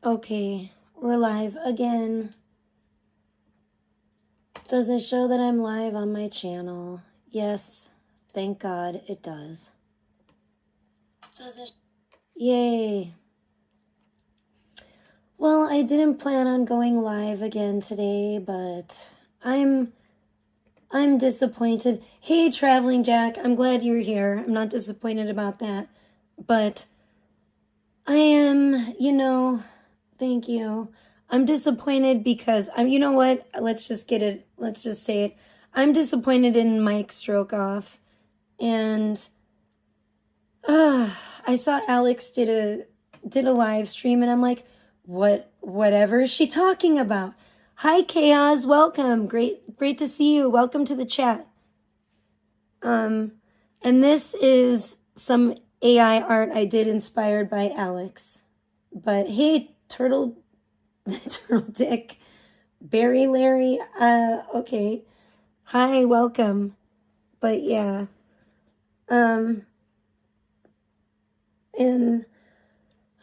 Okay, we're live again. Does it show that I'm live on my channel? Yes, thank God it does. Yay. Well, I didn't plan on going live again today, but I'm disappointed. Hey, Traveling Jack, I'm glad you're here. I'm not disappointed about that, but I am, thank you. I'm disappointed because you know what? Let's just say it. I'm disappointed in Mike Stroke Off. And I saw Alex did a live stream and I'm like, whatever is she talking about? Hi Chaos, welcome. Great to see you. Welcome to the chat. And this is some AI art I did inspired by Alex. But hey, Turtle Dick, Barry Larry, okay. Hi, welcome. But yeah. And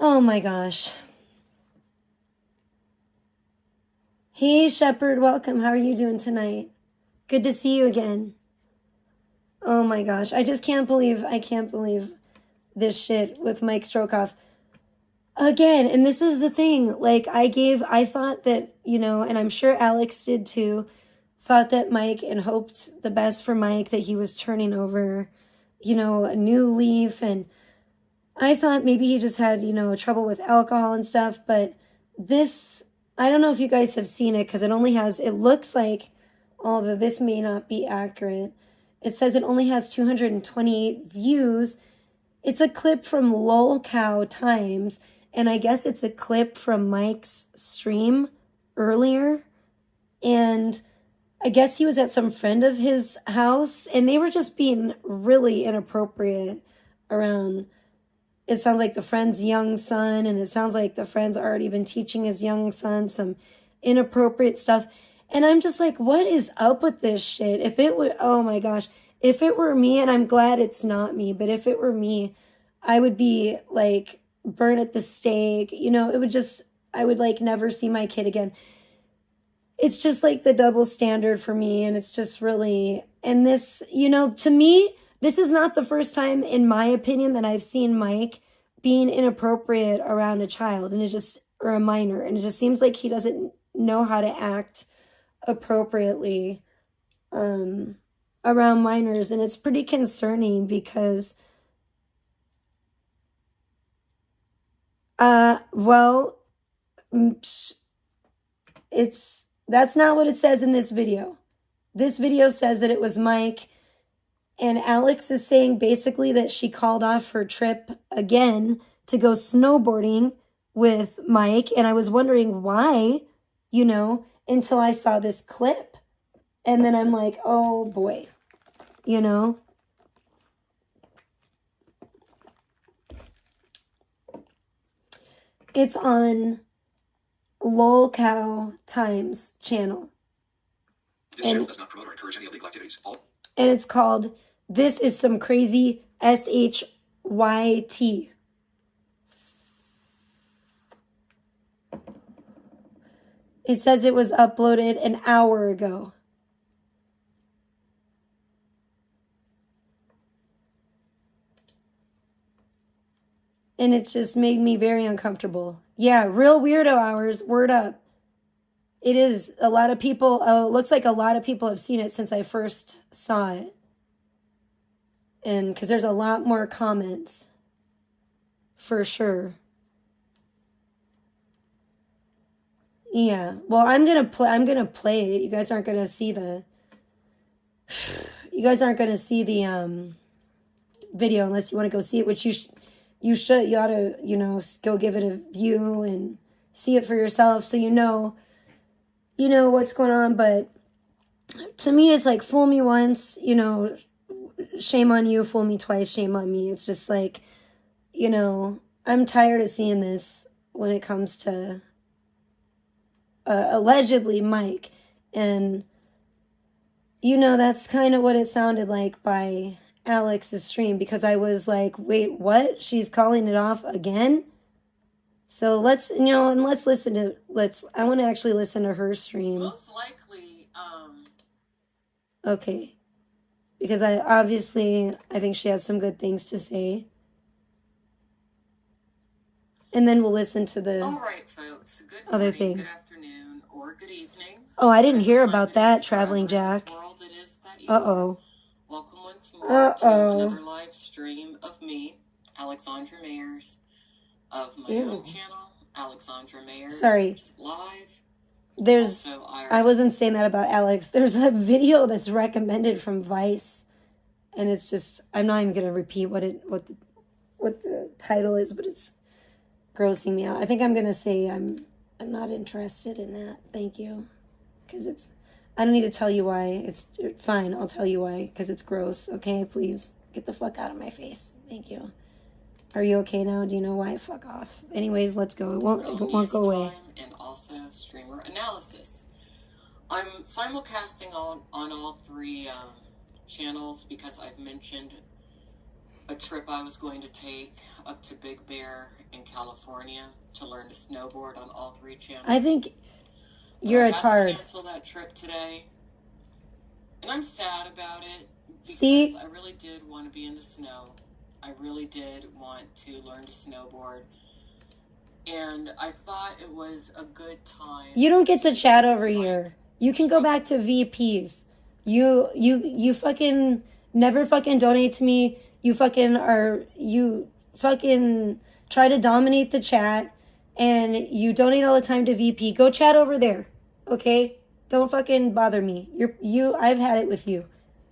oh my gosh. Hey Shepherd, welcome. How are you doing tonight? Good to see you again. Oh my gosh. I can't believe this shit with Mike Strokeoff. Again, and this is the thing, like I thought that, and I'm sure Alex did too, thought that Mike and hoped the best for Mike, that he was turning over, a new leaf. And I thought maybe he just had, trouble with alcohol and stuff. But this, I don't know if you guys have seen it because it looks like, although this may not be accurate, it says it only has 228 views. It's a clip from LolCow Times. And I guess it's a clip from Mike's stream earlier. And I guess he was at some friend of his house. And they were just being really inappropriate around, it sounds like the friend's young son. And it sounds like the friend's already been teaching his young son some inappropriate stuff. And I'm just like, what is up with this shit? If it were, oh my gosh, if it were me, and I'm glad it's not me, but if it were me, I would be like, burn at the stake, I would like never see my kid again. It's just like the double standard for me. And it's just really, and this, to me, this is not the first time, in my opinion, that I've seen Mike being inappropriate around a child or a minor. And it just seems like he doesn't know how to act appropriately around minors. And it's pretty concerning because that's not what it says in this video. This video says that it was Mike, and Alex is saying basically that she called off her trip again to go snowboarding with Mike. And I was wondering why, until I saw this clip. And then I'm like, oh boy, It's on LolCow Times channel. This channel does not promote or encourage any illegal activities. And it's called This Is Some Crazy SHYT. It says it was uploaded an hour ago. And it's just made me very uncomfortable. Yeah, real weirdo hours, word up. It is. A lot of people, it looks like a lot of people have seen it since I first saw it. And because there's a lot more comments. For sure. Yeah. Well, I'm gonna play it. You guys aren't gonna see the video unless you want to go see it, which you should. You ought to, go give it a view and see it for yourself so you know what's going on. But to me, it's like, fool me once, shame on you, fool me twice, shame on me. It's just like, I'm tired of seeing this when it comes to allegedly Mike. And, that's kind of what it sounded like by Alex's stream, because I was like, wait, what? She's calling it off again? So let's, you know, and let's listen to, I want to actually listen to her stream. Most likely, Okay. Because I think she has some good things to say. And then we'll listen to the all right, folks. Good other morning, thing. good afternoon, or good evening. Oh, I didn't hear Whatever time about it that, is, Traveling wherever in this Jack. world it is that you Uh-oh. are. Welcome once more to Uh-oh. another live stream of me, Alexandra Mayers, of my own channel, Alexandra Mayers Sorry. Live. There's, Also, I wasn't saying that about Alex. There's a video that's recommended from Vice, and it's just, I'm not even gonna repeat what the title is, but it's grossing me out. I think I'm gonna say I'm not interested in that. Thank you, because it's, I don't need to tell you why. It's fine. I'll tell you why, because it's gross. Okay, please get the fuck out of my face. Thank you. Are you okay now? Do you know why? Fuck off. Anyways, let's go. It won't go away. And also streamer analysis. I'm simulcasting on all three channels because I've mentioned a trip I was going to take up to Big Bear in California to learn to snowboard on all three channels. I think you're a I had tard. to cancel that trip today, and I'm sad about it because See? I really did want to be in the snow. I really did want to learn to snowboard, and I thought it was a good time. You don't get to chat over here. You can go back to VPs. You fucking never fucking donate to me. You fucking try to dominate the chat, and you donate all the time to VP. Go chat over there, okay? Don't fucking bother me. I've had it with you.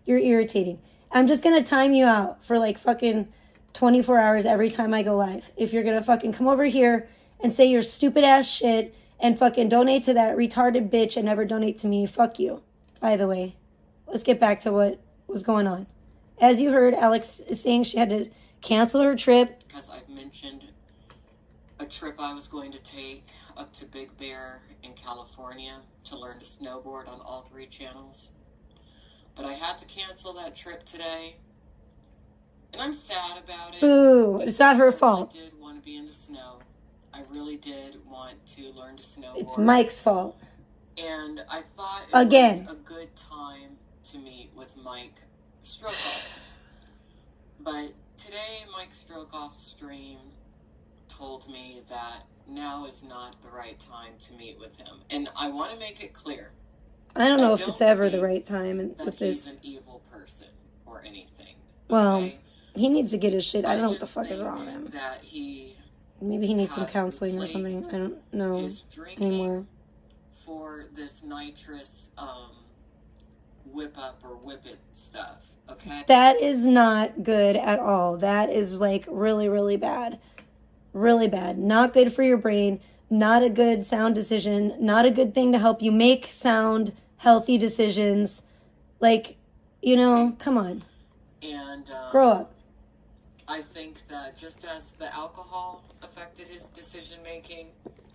You're irritating. I'm just gonna time you out for like fucking 24 hours every time I go live. If you're gonna fucking come over here and say your stupid ass shit and fucking donate to that retarded bitch and never donate to me, fuck you. By the way, let's get back to what was going on. As you heard, Alex is saying she had to cancel her trip. Because I've mentioned a trip I was going to take up to Big Bear in California to learn to snowboard on all three channels. But I had to cancel that trip today. And I'm sad about it. Boo, it's not her fault. I really did want to be in the snow. I really did want to learn to snowboard. It's Mike's fault. And I thought it Again. was a good time to meet with Mike Strokoff. But today, Mike Strokoff's stream told me that now is not the right time to meet with him. And I want to make it clear. I don't know if it's ever the right time with this. He's an evil person or anything. Well, okay? He needs to get his shit. I don't know what the fuck is wrong with him. That he Maybe he needs some counseling or something. I don't know anymore. For this nitrous whip up or whip it stuff, okay? That is not good at all. That is like really, really bad. Really bad. Not good for your brain. Not a good sound decision. Not a good thing to help you make sound, healthy decisions. Like, you know, come on. And grow up. I think that just as the alcohol affected his decision making,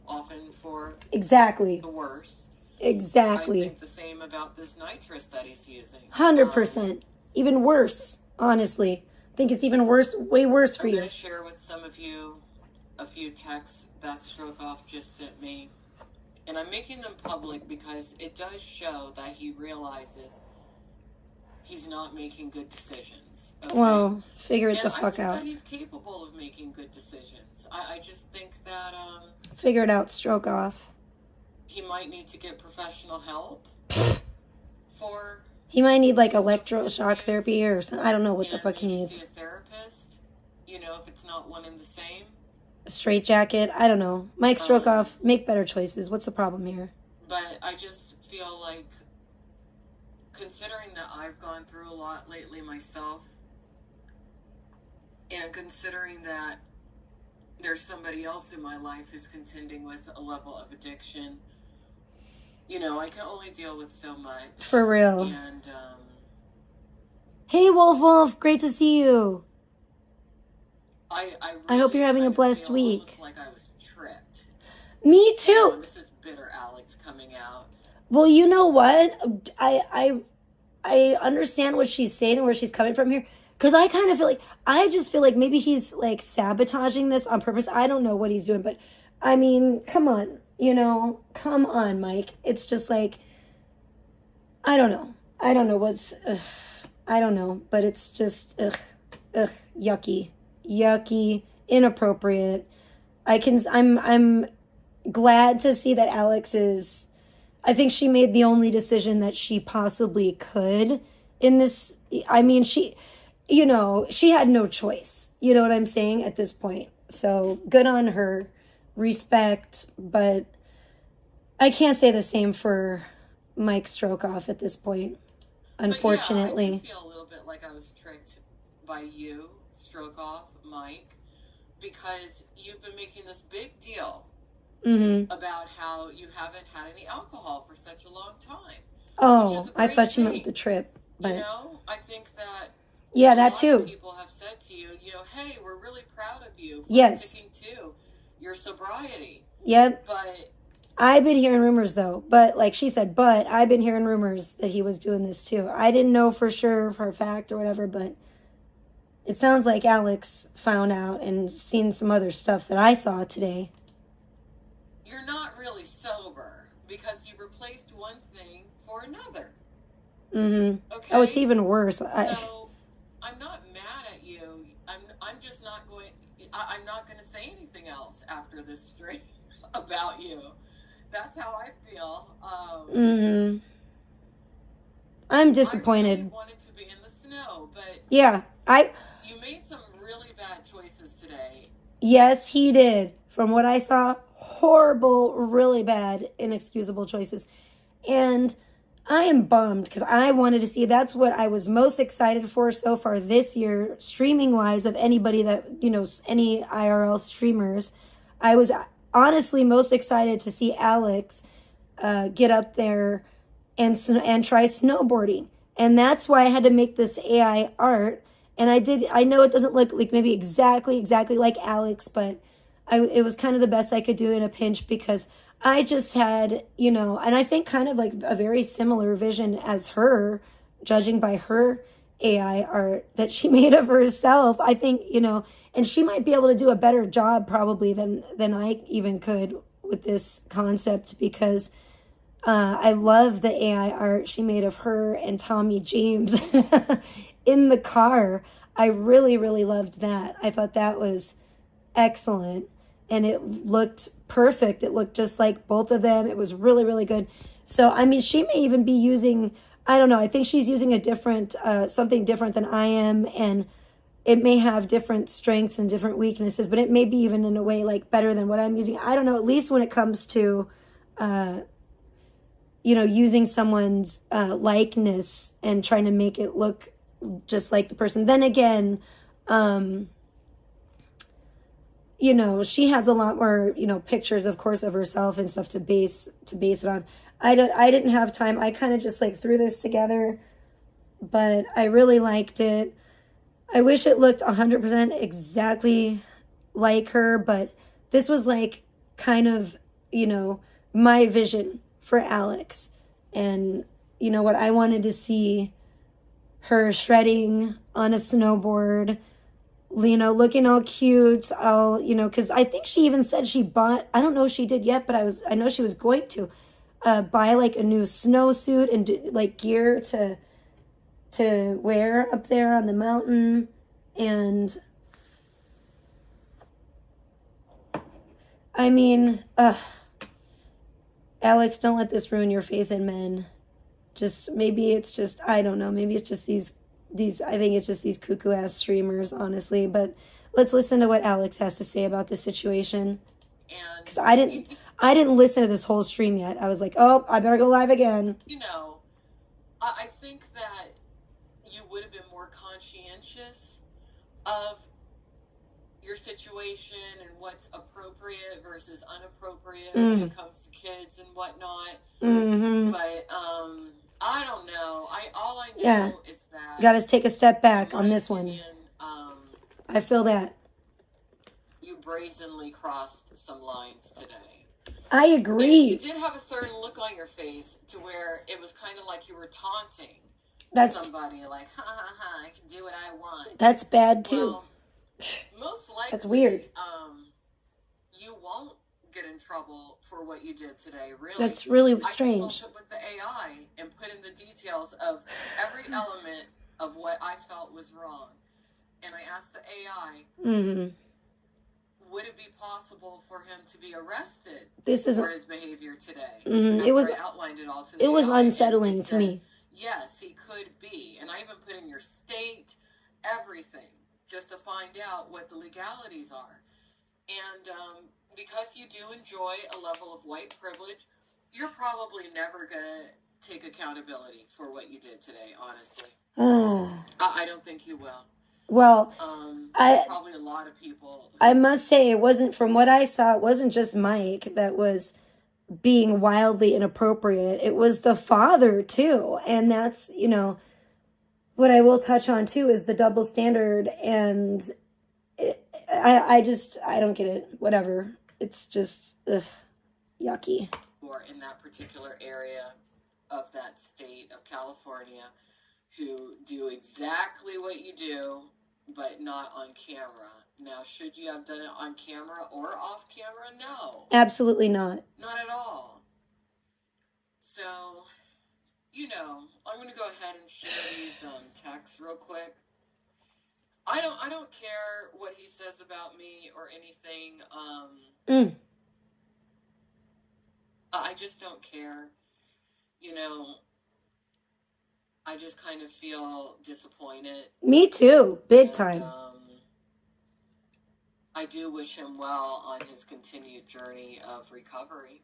often for exactly the worse. Exactly. I think the same about this nitrous that he's using. 100%. Even worse, honestly. I think it's even worse, way worse for you. I'm going to share with some of you a few texts that Strokoff just sent me. And I'm making them public because it does show that he realizes he's not making good decisions. Okay? Well, figure it the fuck out. That he's capable of making good decisions. I just think that figure it out, Strokoff. He might need to get professional help for. He might need like electroshock therapy or something. I don't know what the fuck he needs. See a therapist. You know, if it's not one and the same. A straight jacket. I don't know. Mike Strokoff, make better choices. What's the problem here? But I just feel like, considering that I've gone through a lot lately myself, and considering that there's somebody else in my life who's contending with a level of addiction, you know, I can only deal with so much. For real. And, hey, Wolf, great to see you. I I hope you're having a blessed week. Like I was tricked. Me too. Oh, this is bitter Alex coming out. Well, you know what? I understand what she's saying and where she's coming from here. Because I kind of feel like, I just feel like maybe he's like sabotaging this on purpose. I don't know what he's doing, but I mean, come on, come on, Mike. It's just like, I don't know. I don't know what's, ugh, I don't know, but it's just, yucky, inappropriate. I'm glad to see that Alex is, I think she made the only decision that she possibly could in this. I mean, she had no choice. You know what I'm saying at this point? So good on her, respect, but I can't say the same for Mike Strokoff at this point, unfortunately. But yeah, I do feel a little bit like I was tricked by you, Strokoff, Mike, because you've been making this big deal about how you haven't had any alcohol for such a long time. Oh, I thought you meant the trip. But I think that that too. People have said to you, hey, we're really proud of you for sticking to your sobriety. Yep. But I've been hearing rumors though, but like she said, I've been hearing rumors that he was doing this too. I didn't know for sure, for a fact or whatever, but it sounds like Alex found out and seen some other stuff that I saw today. You're not really sober because you replaced one thing for another. Okay. Oh, it's even worse. So I'm not mad at you. I'm just not going. I'm not going to say anything else after this stream about you. That's how I feel. I'm disappointed. I really wanted to be in the snow, but yeah, you made some really bad choices today. Yes, he did. From what I saw, horrible, really bad, inexcusable choices. And I am bummed because I wanted to see, that's what I was most excited for so far this year, streaming wise, of anybody that, any IRL streamers. I was honestly most excited to see Alex get up there and try snowboarding. And that's why I had to make this AI art. And I know it doesn't look like maybe exactly like Alex, but it was kind of the best I could do in a pinch because I just had, and I think kind of like a very similar vision as her, judging by her AI art that she made of herself. I think, and she might be able to do a better job probably than I even could with this concept because I love the AI art she made of her and Tommy James in the car. I really, really loved that. I thought that was excellent. And it looked perfect. It looked just like both of them. It was really, really good. So, I mean, she may even be using, I don't know, I think she's using a different, something different than I am. And it may have different strengths and different weaknesses, but it may be even in a way like better than what I'm using. I don't know, at least when it comes to, using someone's likeness and trying to make it look just like the person. Then again, she has a lot more, pictures, of course, of herself and stuff to base it on. I didn't have time. I kind of just like threw this together, but I really liked it. I wish it looked 100% exactly like her, but this was like kind of, my vision for Alex. And what I wanted to see her shredding on a snowboard, looking all cute, all, because I think she even said she bought, I don't know if she did yet, but I know she was going to buy like a new snowsuit and do, like gear to wear up there on the mountain. And I mean, Alex, don't let this ruin your faith in men. Maybe it's just, I don't know, maybe it's just these, I think it's just these cuckoo ass streamers, honestly. But let's listen to what Alex has to say about this situation. Because I didn't listen to this whole stream yet. I was like, oh, I better go live again. I think that you would have been more conscientious of your situation and what's appropriate versus inappropriate when it comes to kids and whatnot. But I don't know. All I know is that got to take a step back on this one. I feel that you brazenly crossed some lines today. I agree. You did have a certain look on your face to where it was kind of like you were taunting somebody, like, ha ha ha, I can do what I want. That's bad too. Well, most likely, that's weird. You won't get in trouble for what you did today, really. That's really I strange. consulted with the AI and put in the details of every element of what I felt was wrong. And I asked the AI, would it be possible for him to be arrested for his behavior today? I outlined it all to the AI. It was unsettling to me. Yes, he could be. And I even put in your state, everything, just to find out what the legalities are. And because you do enjoy a level of white privilege, you're probably never going to take accountability for what you did today, honestly. I don't think you will. Well, probably a lot of people. I must say, it wasn't, from what I saw, it wasn't just Mike that was being wildly inappropriate. It was the father, too. And that's, you know, what I will touch on, too, is the double standard. And I don't get it. Whatever. It's just, yucky. Or in that particular area of that state of California who do exactly what you do, but not on camera. Now, should you have done it on camera or off camera? No. Absolutely not. Not at all. So, you know, I'm going to go ahead and share these texts real quick. I don't care what he says about me or anything. I just don't care. You know, I just kind of feel disappointed. Me too, big time. I do wish him well on his continued journey of recovery.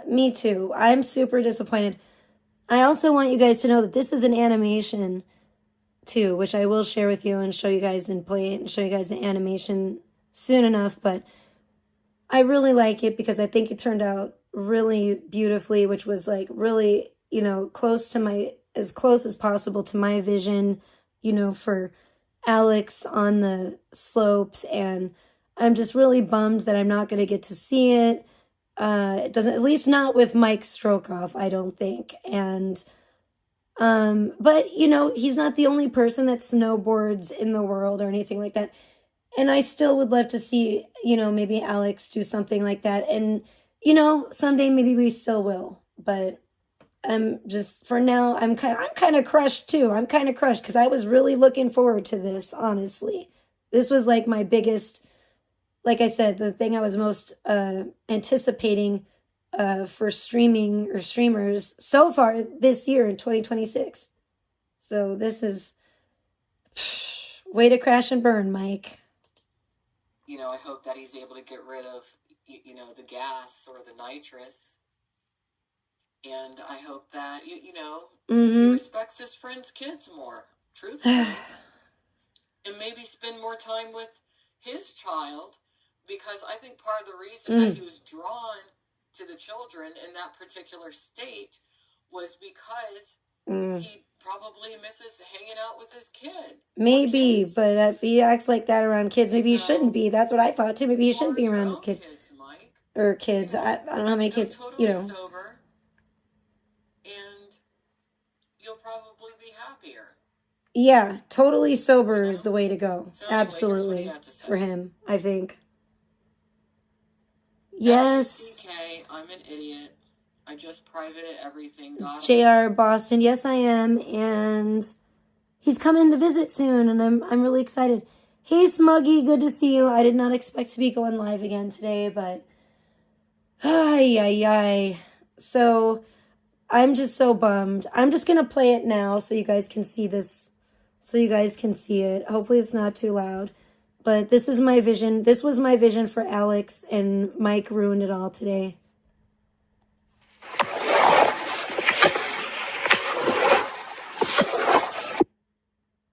Me too. I'm super disappointed. I also want you guys to know that this is an animation too, which I will share with you and show you guys and play it and show you guys the animation soon enough. But I really like it because I think it turned out really beautifully, which was like really, you know, as close as possible to my vision, you know, for Alex on the slopes. And I'm just really bummed that I'm not going to get to see it. It doesn't, at least not with Mike's stroke off, I don't think. And, but you know, he's not the only person that snowboards in the world or anything like that. And I still would love to see, you know, maybe Alex do something like that. And, you know, someday maybe we still will. But just, for now, I'm kind of crushed too. I'm kind of crushed because I was really looking forward to this, honestly. This was like my biggest, like I said, the thing I was most anticipating for streaming or streamers so far this year in 2026. So this is way to crash and burn, Mike. You know, I hope that he's able to get rid of, you know, the gas or the nitrous. And I hope that, you know, he respects his friend's kids more, truthfully. And maybe spend more time with his child, because I think part of the reason that he was drawn to the children in that particular state was because he probably misses hanging out with his kid. Maybe, but if he acts like that around kids, maybe he shouldn't be. That's what I thought too. Maybe he shouldn't be around his kids. Mike. Or kids. You know, I don't know how many kids, totally, you know. Sober, and you'll probably be happier. Yeah, totally sober is the way to go. So anyway, absolutely. For him, I think. Yes. Okay, I'm an idiot. I just privated everything. JR Boston, yes I am, and he's coming to visit soon, and I'm really excited. Hey Smuggy, good to see you. I did not expect to be going live again today, but so I'm just so bummed. I'm just gonna play it now so you guys can see this, so you guys can see it. Hopefully it's not too loud, but this is my vision. This was my vision for Alex, and Mike ruined it all today.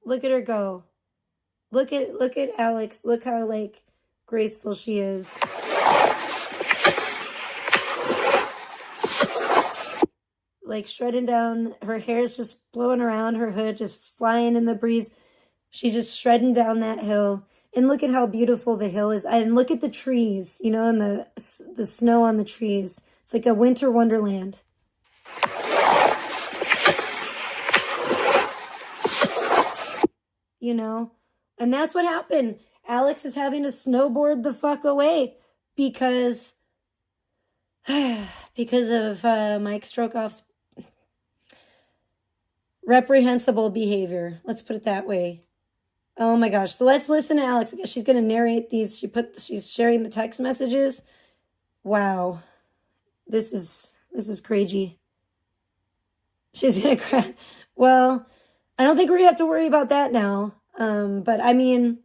Look at her go. Look at Alex. Look how, like, graceful she is. Like, shredding down. Her hair is just blowing around. Her hood just flying in the breeze. She's just shredding down that hill. And look at how beautiful the hill is. And look at the trees, you know, and the snow on the trees. It's like a winter wonderland. You know? And that's what happened. Alex is having to snowboard the fuck away because of Mike Strokoff's reprehensible behavior. Let's put it that way. Oh my gosh. So let's listen to Alex. She's going to narrate these. She's sharing the text messages. Wow. This is crazy. She's going to cry. Well, I don't think we're going to have to worry about that now. But I mean,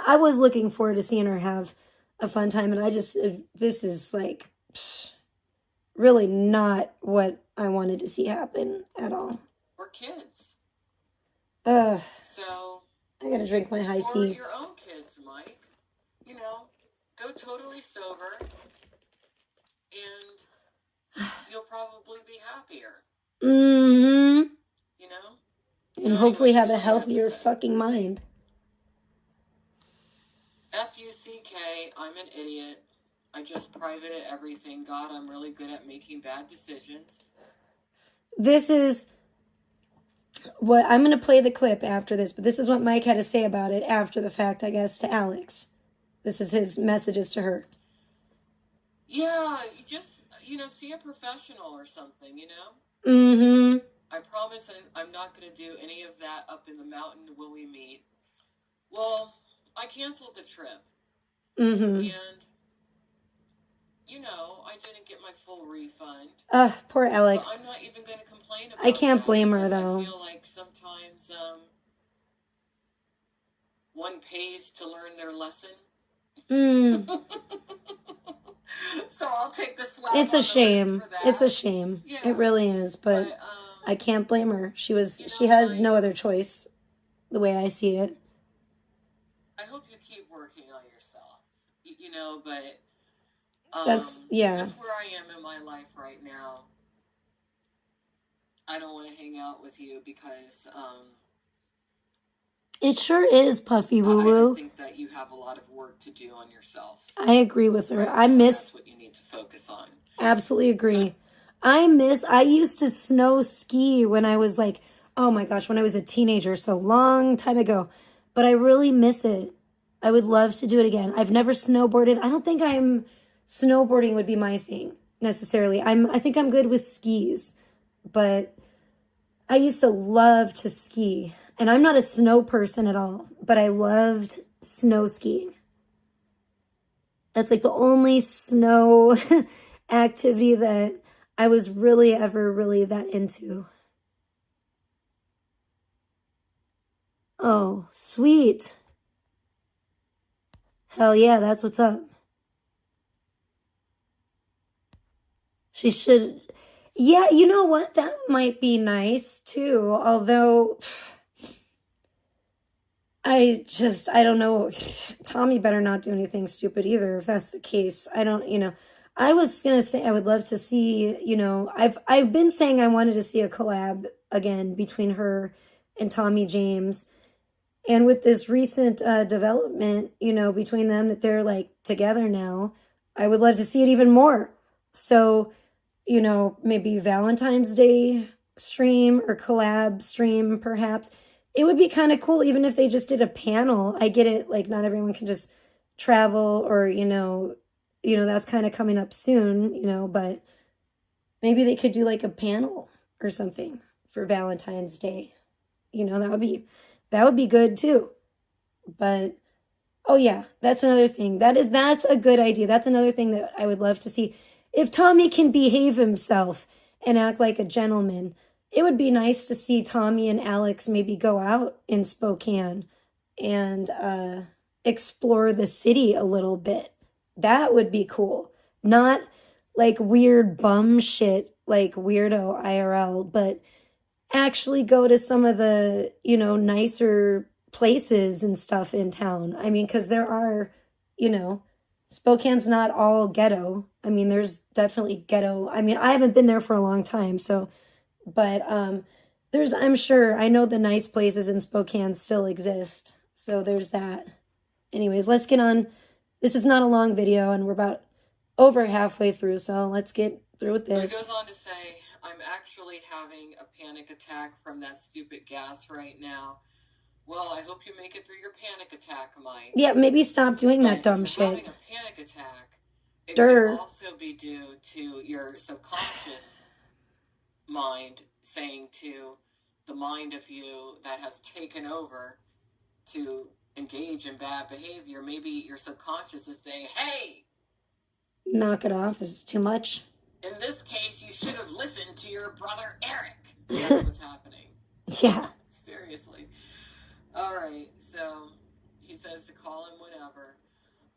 I was looking forward to seeing her have a fun time. And this is like really not what I wanted to see happen at all. We're kids. So I gotta drink my high for C. your own kids, Mike, you know, go totally sober and you'll probably be happier. Mm-hmm. You know? And So hopefully anyway, have a that's all I have to healthier say. fucking mind. F-U-C-K, I'm an idiot. I just privated everything. God, I'm really good at making bad decisions. This is what I'm going to play the clip after this, but this is what Mike had to say about it after the fact, I guess, to Alex. This is his messages to her. Yeah, you just, see a professional or something, Mm-hmm. I promise I'm not going to do any of that up in the mountain when we meet. Well, I canceled the trip. Mm-hmm. And, I didn't get my full refund. Poor Alex. But I'm not even going to complain about I can't that blame her, because though. I feel like sometimes one pays to learn their lesson. So I'll take the slap. It's a shame. For that. It's a shame. Yeah. It really is, but I can't blame her. She had no other choice, the way I see it. I hope you keep working on yourself. But That's just where I am in my life right now. I don't want to hang out with you because it sure is, Puffy Woo Woo. I think that you have a lot of work to do on yourself. I agree with her. Right? That's what you need to focus on. Absolutely agree. I used to snow ski when I was like, oh my gosh, when I was a teenager, so long time ago. But I really miss it. I would love to do it again. I've never snowboarded. I don't think snowboarding would be my thing necessarily. I think I'm good with skis, but I used to love to ski. And I'm not a snow person at all, but I loved snow skiing. That's like the only snow activity that I was really ever really that into. Oh, sweet. Hell yeah, that's what's up. She should... Yeah, you know what? That might be nice, too. Although... I don't know. Tommy better not do anything stupid either, if that's the case. I was going to say I would love to see, I've been saying I wanted to see a collab again between her and Tommy James. And with this recent development, between them, that they're like together now, I would love to see it even more. So, maybe Valentine's Day stream or collab stream, perhaps. It would be kind of cool, even if they just did a panel. I get it, like, not everyone can just travel or, that's kind of coming up soon, but maybe they could do, like, a panel or something for Valentine's Day. That would be good, too. But, oh, yeah, that's another thing. That's a good idea. That's another thing that I would love to see. If Tommy can behave himself and act like a gentleman, it would be nice to see Tommy and Alex maybe go out in Spokane and explore the city a little bit. That would be cool. Not like weird bum shit, like weirdo IRL, but actually go to some of the, nicer places and stuff in town. I mean, because there are, Spokane's not all ghetto. I mean, there's definitely ghetto. I mean, I haven't been there for a long time, so... But I know the nice places in Spokane still exist. So there's that. Anyways, let's get on. This is not a long video, and we're about over halfway through, so let's get through with this. It goes on to say, I'm actually having a panic attack from that stupid gas right now. Well, I hope you make it through your panic attack, Mike. Yeah, maybe stop doing that But dumb if you're shit. having a panic attack, it Durr. could also be due to your subconscious mind saying to the mind of you that has taken over to engage in bad behavior. Maybe your subconscious is saying, hey, Knock it off. This is too much. in this case, you should have listened to your brother Eric. That's what's happening. Yeah. Seriously. All right, so he says to call him whenever.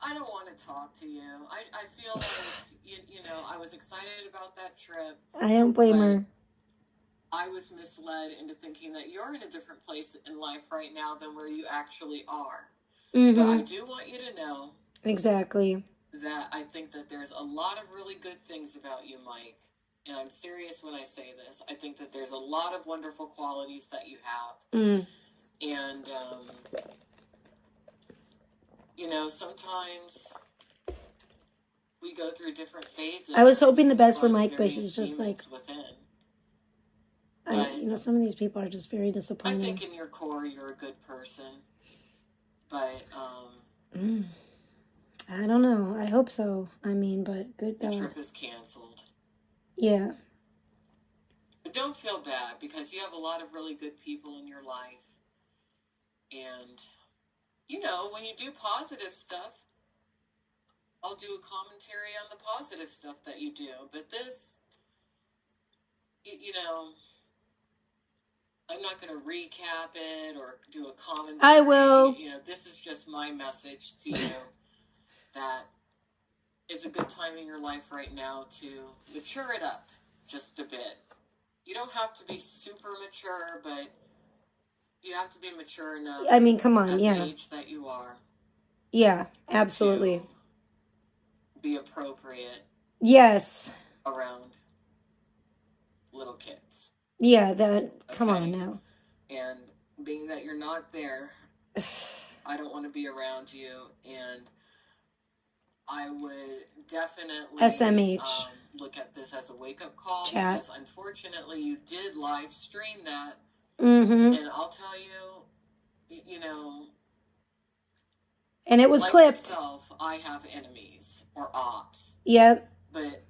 I don't want to talk to you. I feel like, you know, I was excited about that trip. I don't blame her. I was misled into thinking that you're in a different place in life right now than where you actually are. But I do want you to know Exactly. that I think that there's a lot of really good things about you, Mike. And I'm serious when I say this. I think that there's a lot of wonderful qualities that you have. And, you know, sometimes we go through different phases. I was hoping the best for on Mike, but various he's just like, demons within. you know, some of these people are just very I disappointing. think in your core you're a good person. But, I don't know. I hope so. I mean, but good the God. trip is canceled. Yeah. But don't feel bad, because you have a lot of really good people in your life. And, you know, when you do positive stuff, I'll do a commentary on the positive stuff that you do. But this, you know, I'm not going to recap it or do a commentary. I will. You know, this is just my message to you that it's a good time in your life right now to mature it up just a bit. You don't have to be super mature, but you have to be mature enough. I mean, come on, at yeah. the age that you are. Yeah, absolutely. To be appropriate Yes. around little kids. Yeah, that, come on now. And being that you're not there, I don't want to be around you, and I would definitely SMH. Look at this as a wake-up call. Chat. Because unfortunately you did live stream that. Mm-hmm. And I'll tell you, you know, And it was like clipped. yourself, I have enemies or ops. Yep. But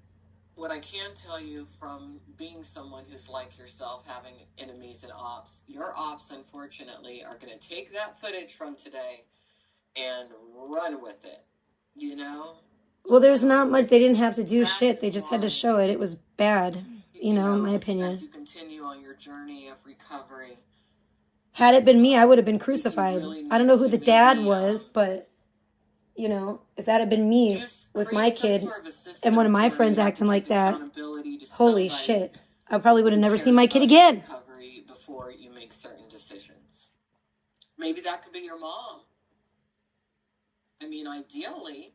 what I can tell you from being someone who's like yourself, having enemies and ops, your ops, unfortunately, are going to take that footage from today and run with it, you know? Well, there's not much. They didn't have to do That shit. is They just had to why, show it. It was bad, you know, in my as opinion. you continue on your journey of recovery, Had it been me, I would have been crucified. really I don't know who need the to dad maybe, was, but, you know, if that had been me just with create my some kid sort of a system and one of to my where friends you have acting to like take that, accountability to holy somebody shit. I probably would have who never cares seen my kid about your again. recovery before you make certain decisions. Maybe that could be your mom. I mean, ideally,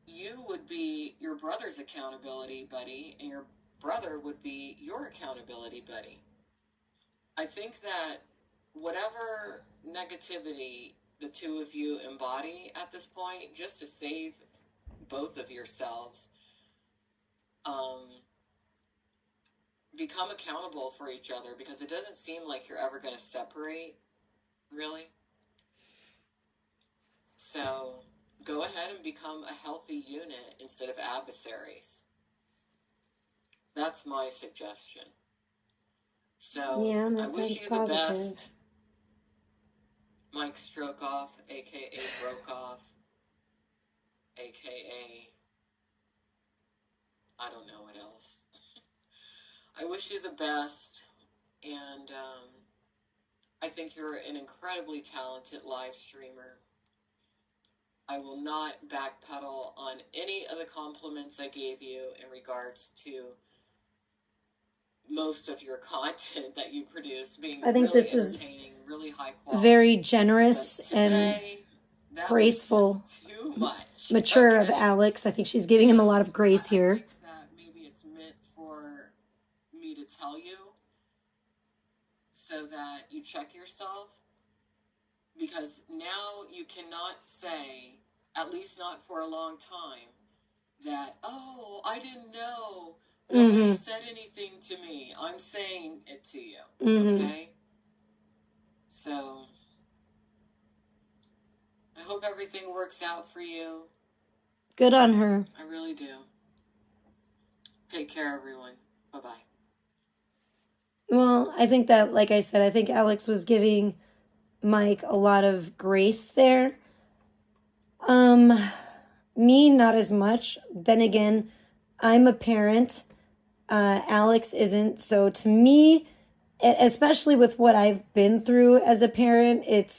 you would be your brother's accountability buddy, and your brother would be your accountability buddy. I think that whatever negativity the two of you embody at this point, just to save both of yourselves, become accountable for each other, because it doesn't seem like you're ever going to separate, really. So go ahead and become a healthy unit instead of adversaries. That's my suggestion. So Yeah, I that wish sounds you positive. the best. Mike Strokeoff, aka Brokeoff, aka I don't know what else. I wish you the best, and I think you're an incredibly talented live streamer. I will not backpedal on any of the compliments I gave you in regards to most of your content that you produce being I think really this is entertaining, really high quality. very generous But today, and that graceful, was just too much. mature of Okay. Alex. I think she's giving him a lot of grace I here. think that maybe it's meant for me to tell you so that you check yourself, because now you cannot say, at least not for a long time, that, oh, I didn't know Nobody said anything to me. I'm saying it to you. Okay? So, I hope everything works out for you. Good on her. I really do. Take care, everyone. Bye-bye. Well, I think that, like I said, I think Alex was giving Mike a lot of grace there. Me, not as much. Then again, I'm a parent. Alex isn't. So to me, especially with what I've been through as a parent, it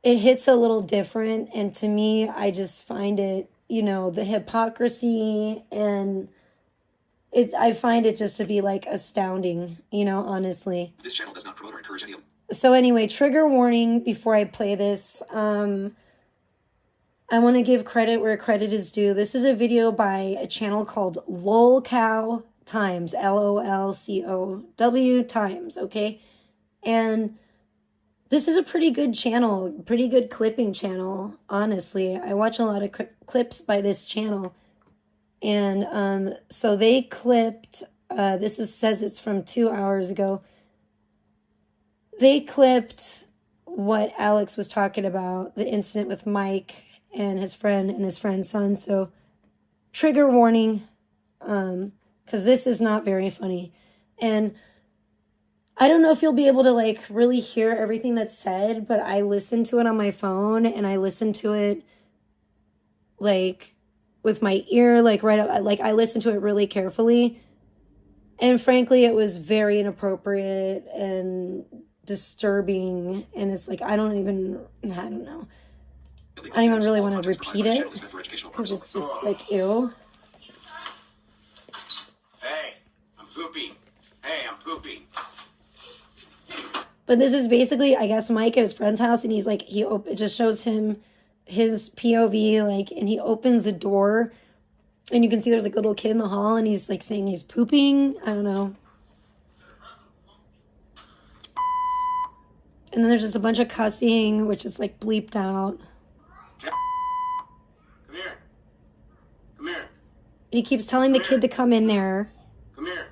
hits a little different. And to me, I just find it, the hypocrisy and I find it just to be like astounding, honestly. This channel does not promote or encourage any. So anyway, trigger warning before I play this. I want to give credit where credit is due. This is a video by a channel called LOLCOW Times, LOLCOW Times, okay? And this is a pretty good channel, pretty good clipping channel, honestly. I watch a lot of clips by this channel. And so they clipped, says it's from 2 hours ago. They clipped what Alex was talking about, the incident with Mike and his friend's son. So trigger warning, because this is not very funny. And I don't know if you'll be able to like really hear everything that's said, but I listened to it on my phone and I listened to it like with my ear, like right up, like I listened to it really carefully. And frankly, it was very inappropriate and disturbing. And it's like, I don't know. I don't even really want to repeat it because it's just like, ew. Hey, I'm pooping. Hey, I'm pooping. But this is basically, I guess, Mike at his friend's house, and he's like, it just shows him his POV, like, and he opens the door, and you can see there's like a little kid in the hall, and he's like saying he's pooping. I don't know. And then there's just a bunch of cussing, which is like bleeped out. Come here. Come here. And he keeps telling the kid to come in there. Come here.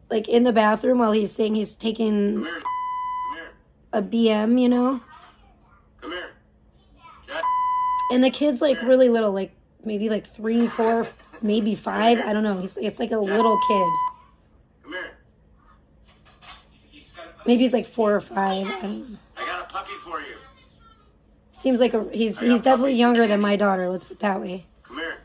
Like in the bathroom while he's saying he's taking Come here. Come here. a BM, Come here. And the kid's like really little, like maybe like 3, 4, maybe 5. I don't know. It's like a little kid. Come here. Maybe he's like 4 or 5. I don't know. I got a puppy for you. Seems like he's definitely younger than my daughter. Let's put it that way. Come here.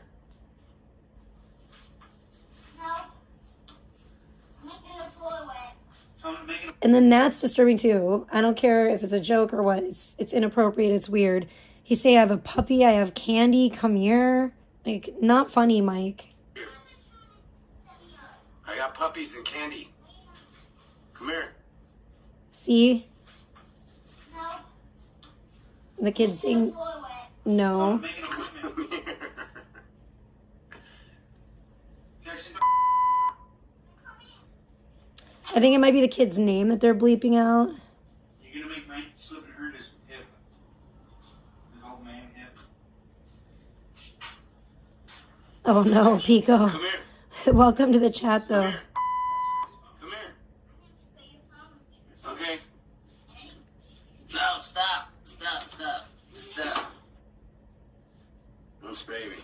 And then that's disturbing too. I don't care if it's a joke or what. It's inappropriate. It's weird. He's saying, I have a puppy. I have candy. Come here. Like, not funny, Mike. I got puppies and candy. Come here. See? The kid's saying, no. I think it might be the kid's name that they're bleeping out. You're gonna make Mike slip and hurt his hip. His old man hip. Oh no, Pico. Come here. Welcome to the chat though. Come here. Okay. No, stop. Stop. That's baby.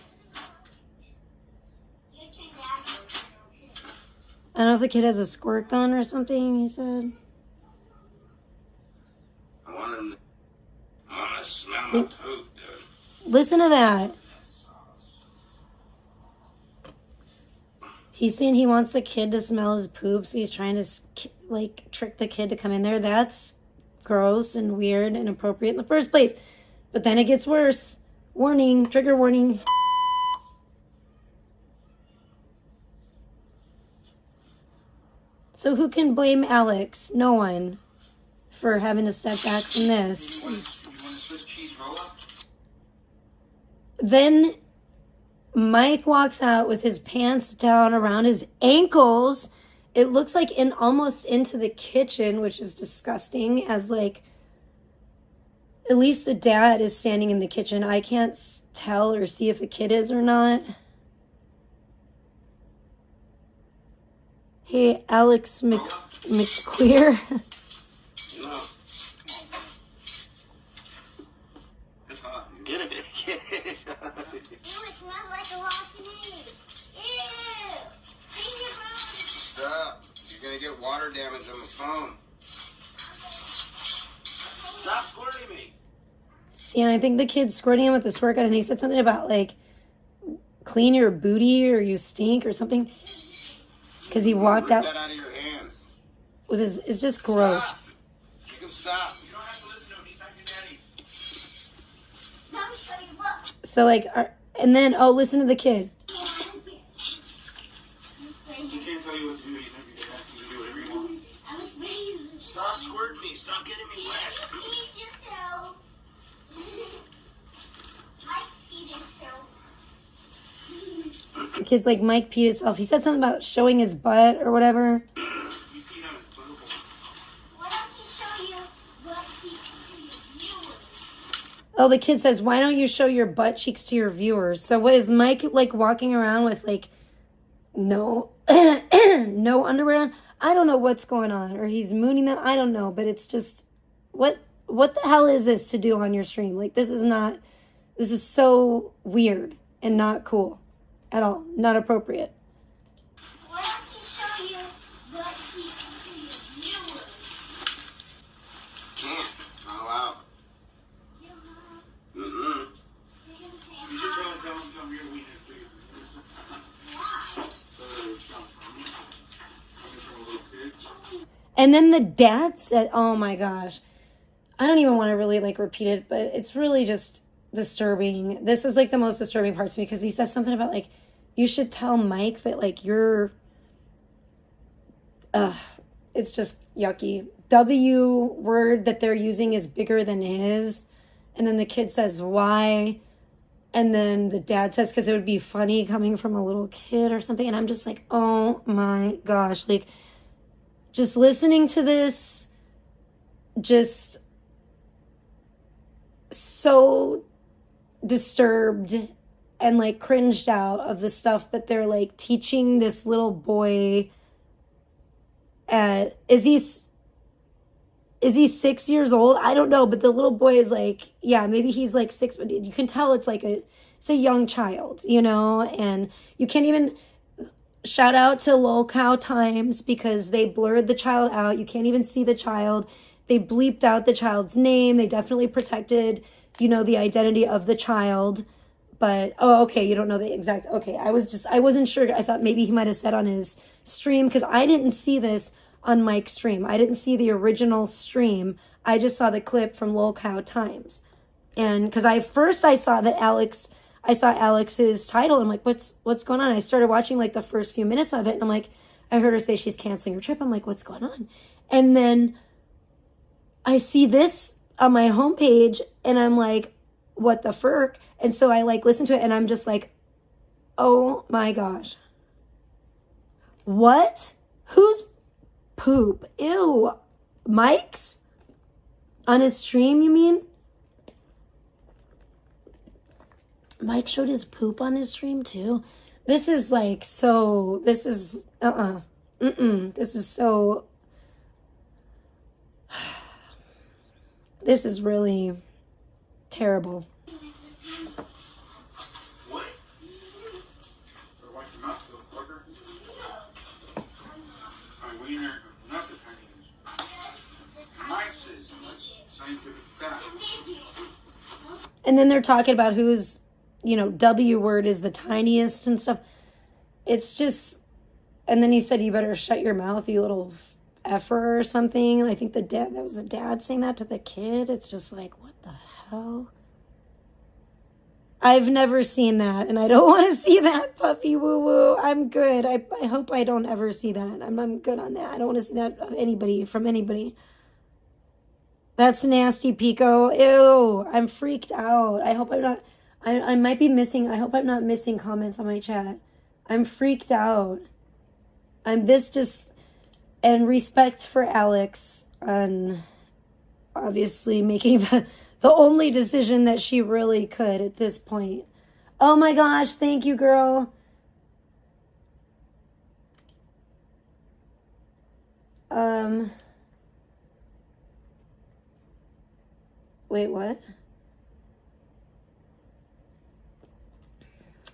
I don't know if the kid has a squirt gun or something, he said. I want to smell my poop, dude. Listen to that. He's saying he wants the kid to smell his poop, so he's trying to, like, trick the kid to come in there. That's gross and weird and inappropriate in the first place. But then it gets worse. Warning, trigger warning. So who can blame Alex? No one. For having to step back from this. You want a Swiss cheese roll-up? Then Mike walks out with his pants down around his ankles. It looks like almost into the kitchen, which is disgusting, as like At least the dad is standing in the kitchen. I can't tell or see if the kid is or not. Hey, Alex McQueer. No. It's hot. Dude. Get it. Get it. Ew, it smells like a raw pig. Ew. Clean your phone. Stop. You're gonna get water damage on the phone. Stop squirting me. And I think the kid's squirting him with the squirt gun, and he said something about, like, clean your booty or you stink or something. Because he walked Rip out that out of your hands. with his, it's just gross. Stop. You can stop. You don't have to listen to him. He's not your daddy. Let me show you what. So, like, and then, oh, listen to the kid. He can't tell you what to do. You know, you can ask him to do whatever you want. I was raised. Stop squirting me. Stop getting me wet. You peed yourself. Mike peed himself. The kid's like, Mike peed himself. He said something about showing his butt or whatever. You peed on his butthole. Why don't you show you what he did to your viewers? Oh, the kid says, why don't you show your butt cheeks to your viewers? So what is Mike, like, walking around with, like, no, no underwear on? I don't know what's going on. Or he's mooning them. I don't know. But it's just, what the hell is this to do on your stream? Like, this is so weird and not cool at all. Not appropriate. Why don't you show you what he did to your viewers? Can't. Not allowed. You know, Mm-mm. you're gonna say You should hi. tell him come here. We need to do Why? And then the dad said, oh my gosh, I don't even want to really, like, repeat it, but it's really just disturbing. This is, like, the most disturbing part to me, because he says something about, like, you should tell Mike that, like, you're, it's just yucky. W word that they're using is bigger than his. And then the kid says, why? And then the dad says, because it would be funny coming from a little kid or something. And I'm just like, oh my gosh. Like, just listening to this, just so disturbed and, like, cringed out of the stuff that they're, like, teaching this little boy at, is he 6 years old? I don't know, but the little boy is, like, yeah, maybe he's, like, 6, but you can tell it's like it's a young child, you know. And you can't even, shout out to LolCow Times, because they blurred the child out. You can't even see the child. They bleeped out the child's name. They definitely protected, you know, the identity of the child. But, oh, okay, you don't know the exact, okay. I wasn't sure. I thought maybe he might have said on his stream, because I didn't see this on Mike's stream. I didn't see the original stream. I just saw the clip from LolCow Times. And because I saw Alex's title. I'm like, what's going on? I started watching, like, the first few minutes of it, and I'm like, I heard her say she's canceling her trip. I'm like, what's going on? And then I see this on my homepage, and I'm like, what the frick? And so I, like, listen to it, and I'm just like, oh my gosh. What? Whose poop? Ew. Mike's? On his stream, you mean? Mike showed his poop on his stream too. This is, like, so, this is, this is so, this is really terrible. What? Or wipe your mouth, little fucker. My wiener, not the tiniest. Mike says that's scientific fact. And then they're talking about who's, you know, W word is the tiniest and stuff. It's just, and then he said, you better shut your mouth, you little effer or something. I think that was a dad saying that to the kid. It's just like, what the hell? I've never seen that, and I don't want to see that, Puffy Woo Woo. I'm good. I hope I don't ever see that. I'm good on that. I don't want to see that of anybody, from anybody. That's nasty, Pico. Ew, I'm freaked out. I hope I'm not, I might be missing, I hope I'm not missing comments on my chat. I'm freaked out. And respect for Alex on obviously making the only decision that she really could at this point. Oh my gosh, thank you, girl. Wait, what?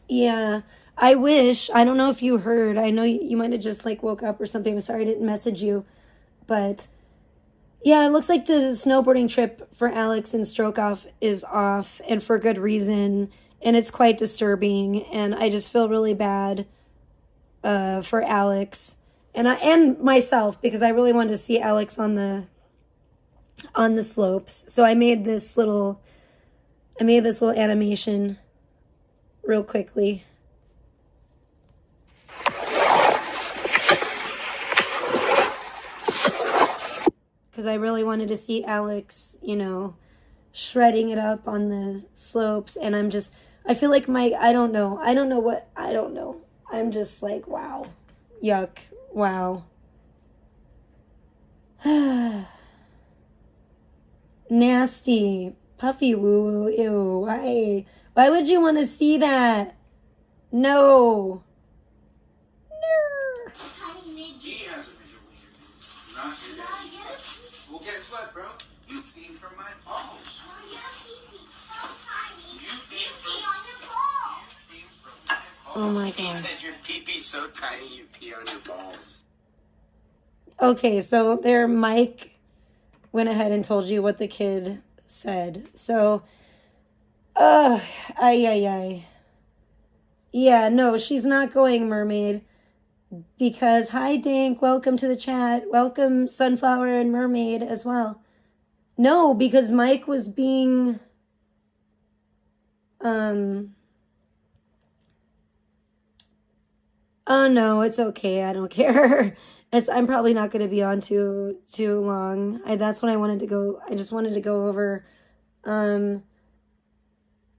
Yeah, I wish. I don't know if you heard. I know you might have just like woke up or something. I'm sorry I didn't message you. But yeah, it looks like the snowboarding trip for Alex and Stroke Off is off, and for good reason. And it's quite disturbing. And I just feel really bad for Alex and myself, because I really wanted to see Alex on the slopes. So I made this little animation real quickly. Because I really wanted to see Alex, shredding it up on the slopes. And I feel like I don't know. I'm just like, wow. Yuck. Wow. Nasty. Puffy woo woo. Ew. Why would you want to see that? No. No. He has a visual here. Not your dad. Well, guess what, bro? You came from my balls. You came from my balls. Oh my He god. said your pee-pee's so tiny you pee on your balls. Okay, so there Mike went ahead and told you what the kid said. So, ay. Yeah, no, she's not going, mermaid. Because, hi, Dink, welcome to the chat. Welcome, Sunflower and Mermaid as well. No, because Mike was being, oh no, it's okay. I don't care. I'm probably not going to be on too long. That's what I wanted to go. I just wanted to go over,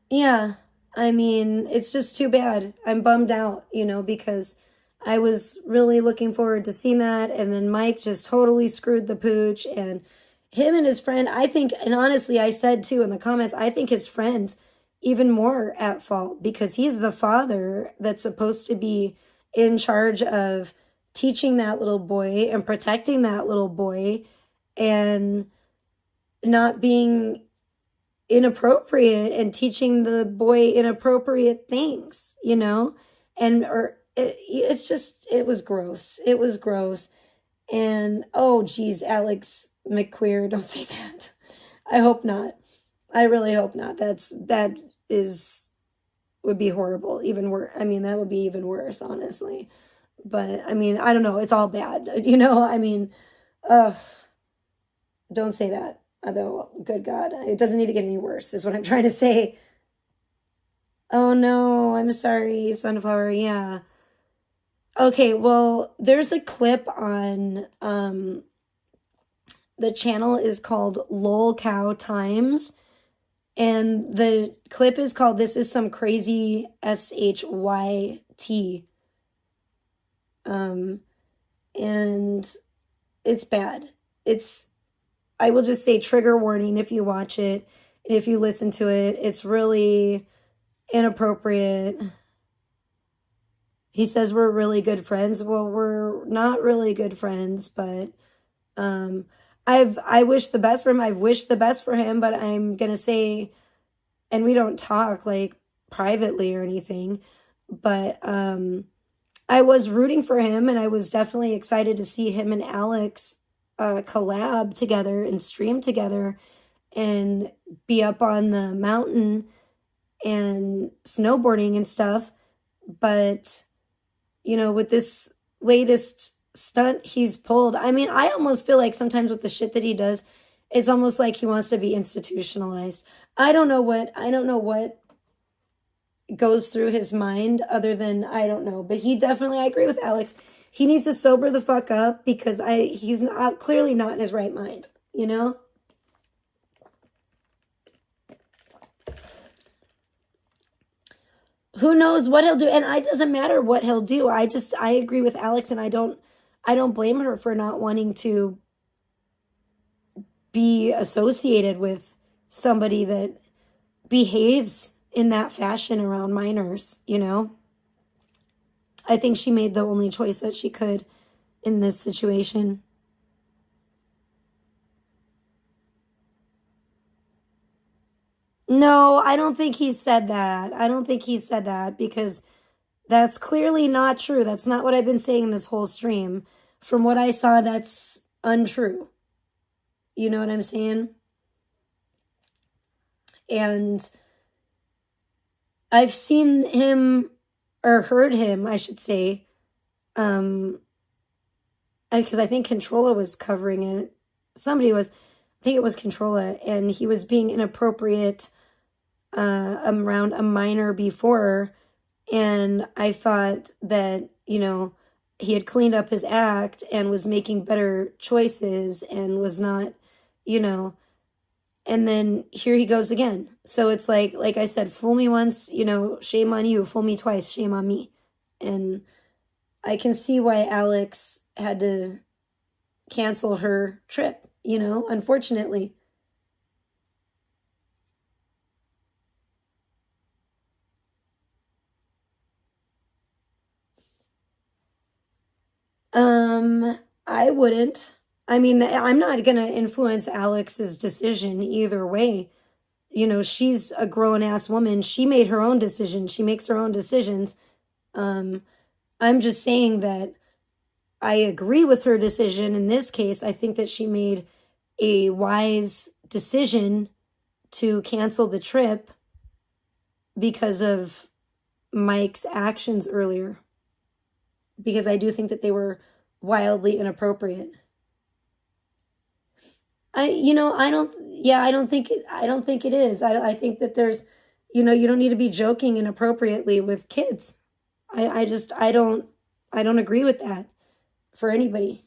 yeah, I mean, it's just too bad. I'm bummed out, because I was really looking forward to seeing that. And then Mike just totally screwed the pooch, and him and his friend, I think, and honestly, I said too in the comments, I think his friend's even more at fault, because he's the father that's supposed to be in charge of teaching that little boy and protecting that little boy, and not being inappropriate and teaching the boy inappropriate things, it was gross. It was gross. And oh geez, Alex McQueer, don't say that. I hope not. I really hope not. Would be horrible. Even worse. I mean, that would be even worse, honestly. But I mean, I don't know. It's all bad. Don't say that. Although, good God, it doesn't need to get any worse, is what I'm trying to say. Oh no, I'm sorry, Sunflower. Yeah. Okay, well, there's a clip on, the channel is called Lol Cow Times. And the clip is called This Is Some Crazy SHYT. And it's bad. I will just say trigger warning if you watch it. And if you listen to it, it's really inappropriate. He says we're really good friends. Well, we're not really good friends, but I wish the best for him. I've wished the best for him, but I'm gonna say, and we don't talk like privately or anything, but I was rooting for him, and I was definitely excited to see him and Alex collab together and stream together and be up on the mountain and snowboarding and stuff. But with this latest stunt he's pulled, I mean, I almost feel like sometimes with the shit that he does, it's almost like he wants to be institutionalized. I don't know what goes through his mind, other than, I don't know, but he definitely, I agree with Alex, he needs to sober the fuck up, because he's clearly not in his right mind, Who knows what he'll do, and it doesn't matter what he'll do. I agree with Alex, and I don't blame her for not wanting to be associated with somebody that behaves in that fashion around minors, you know? I think she made the only choice that she could in this situation. No, I don't think he said that. I don't think he said that because that's clearly not true. That's not what I've been saying this whole stream. From what I saw, that's untrue. You know what I'm saying? And I've seen him, or heard him, I should say, because I think Controlla was covering it. Somebody was, I think it was Controlla, and he was being inappropriate around a minor before, and I thought that, you know, he had cleaned up his act and was making better choices and was not, you know, and then here he goes again. So it's like I said, fool me once, you know, shame on you. Fool me twice, shame on me. And I can see why Alex had to cancel her trip, you know, unfortunately. I wouldn't. I mean, I'm not going to influence Alex's decision either way. You know, she's a grown-ass woman. She made her own decision. She makes her own decisions. I'm just saying that I agree with her decision. In this case, I think that she made a wise decision to cancel the trip because of Mike's actions earlier. Because I do think that they were wildly inappropriate. I don't think it is. I think that there's, you know, you don't need to be joking inappropriately with kids. I don't agree with that for anybody.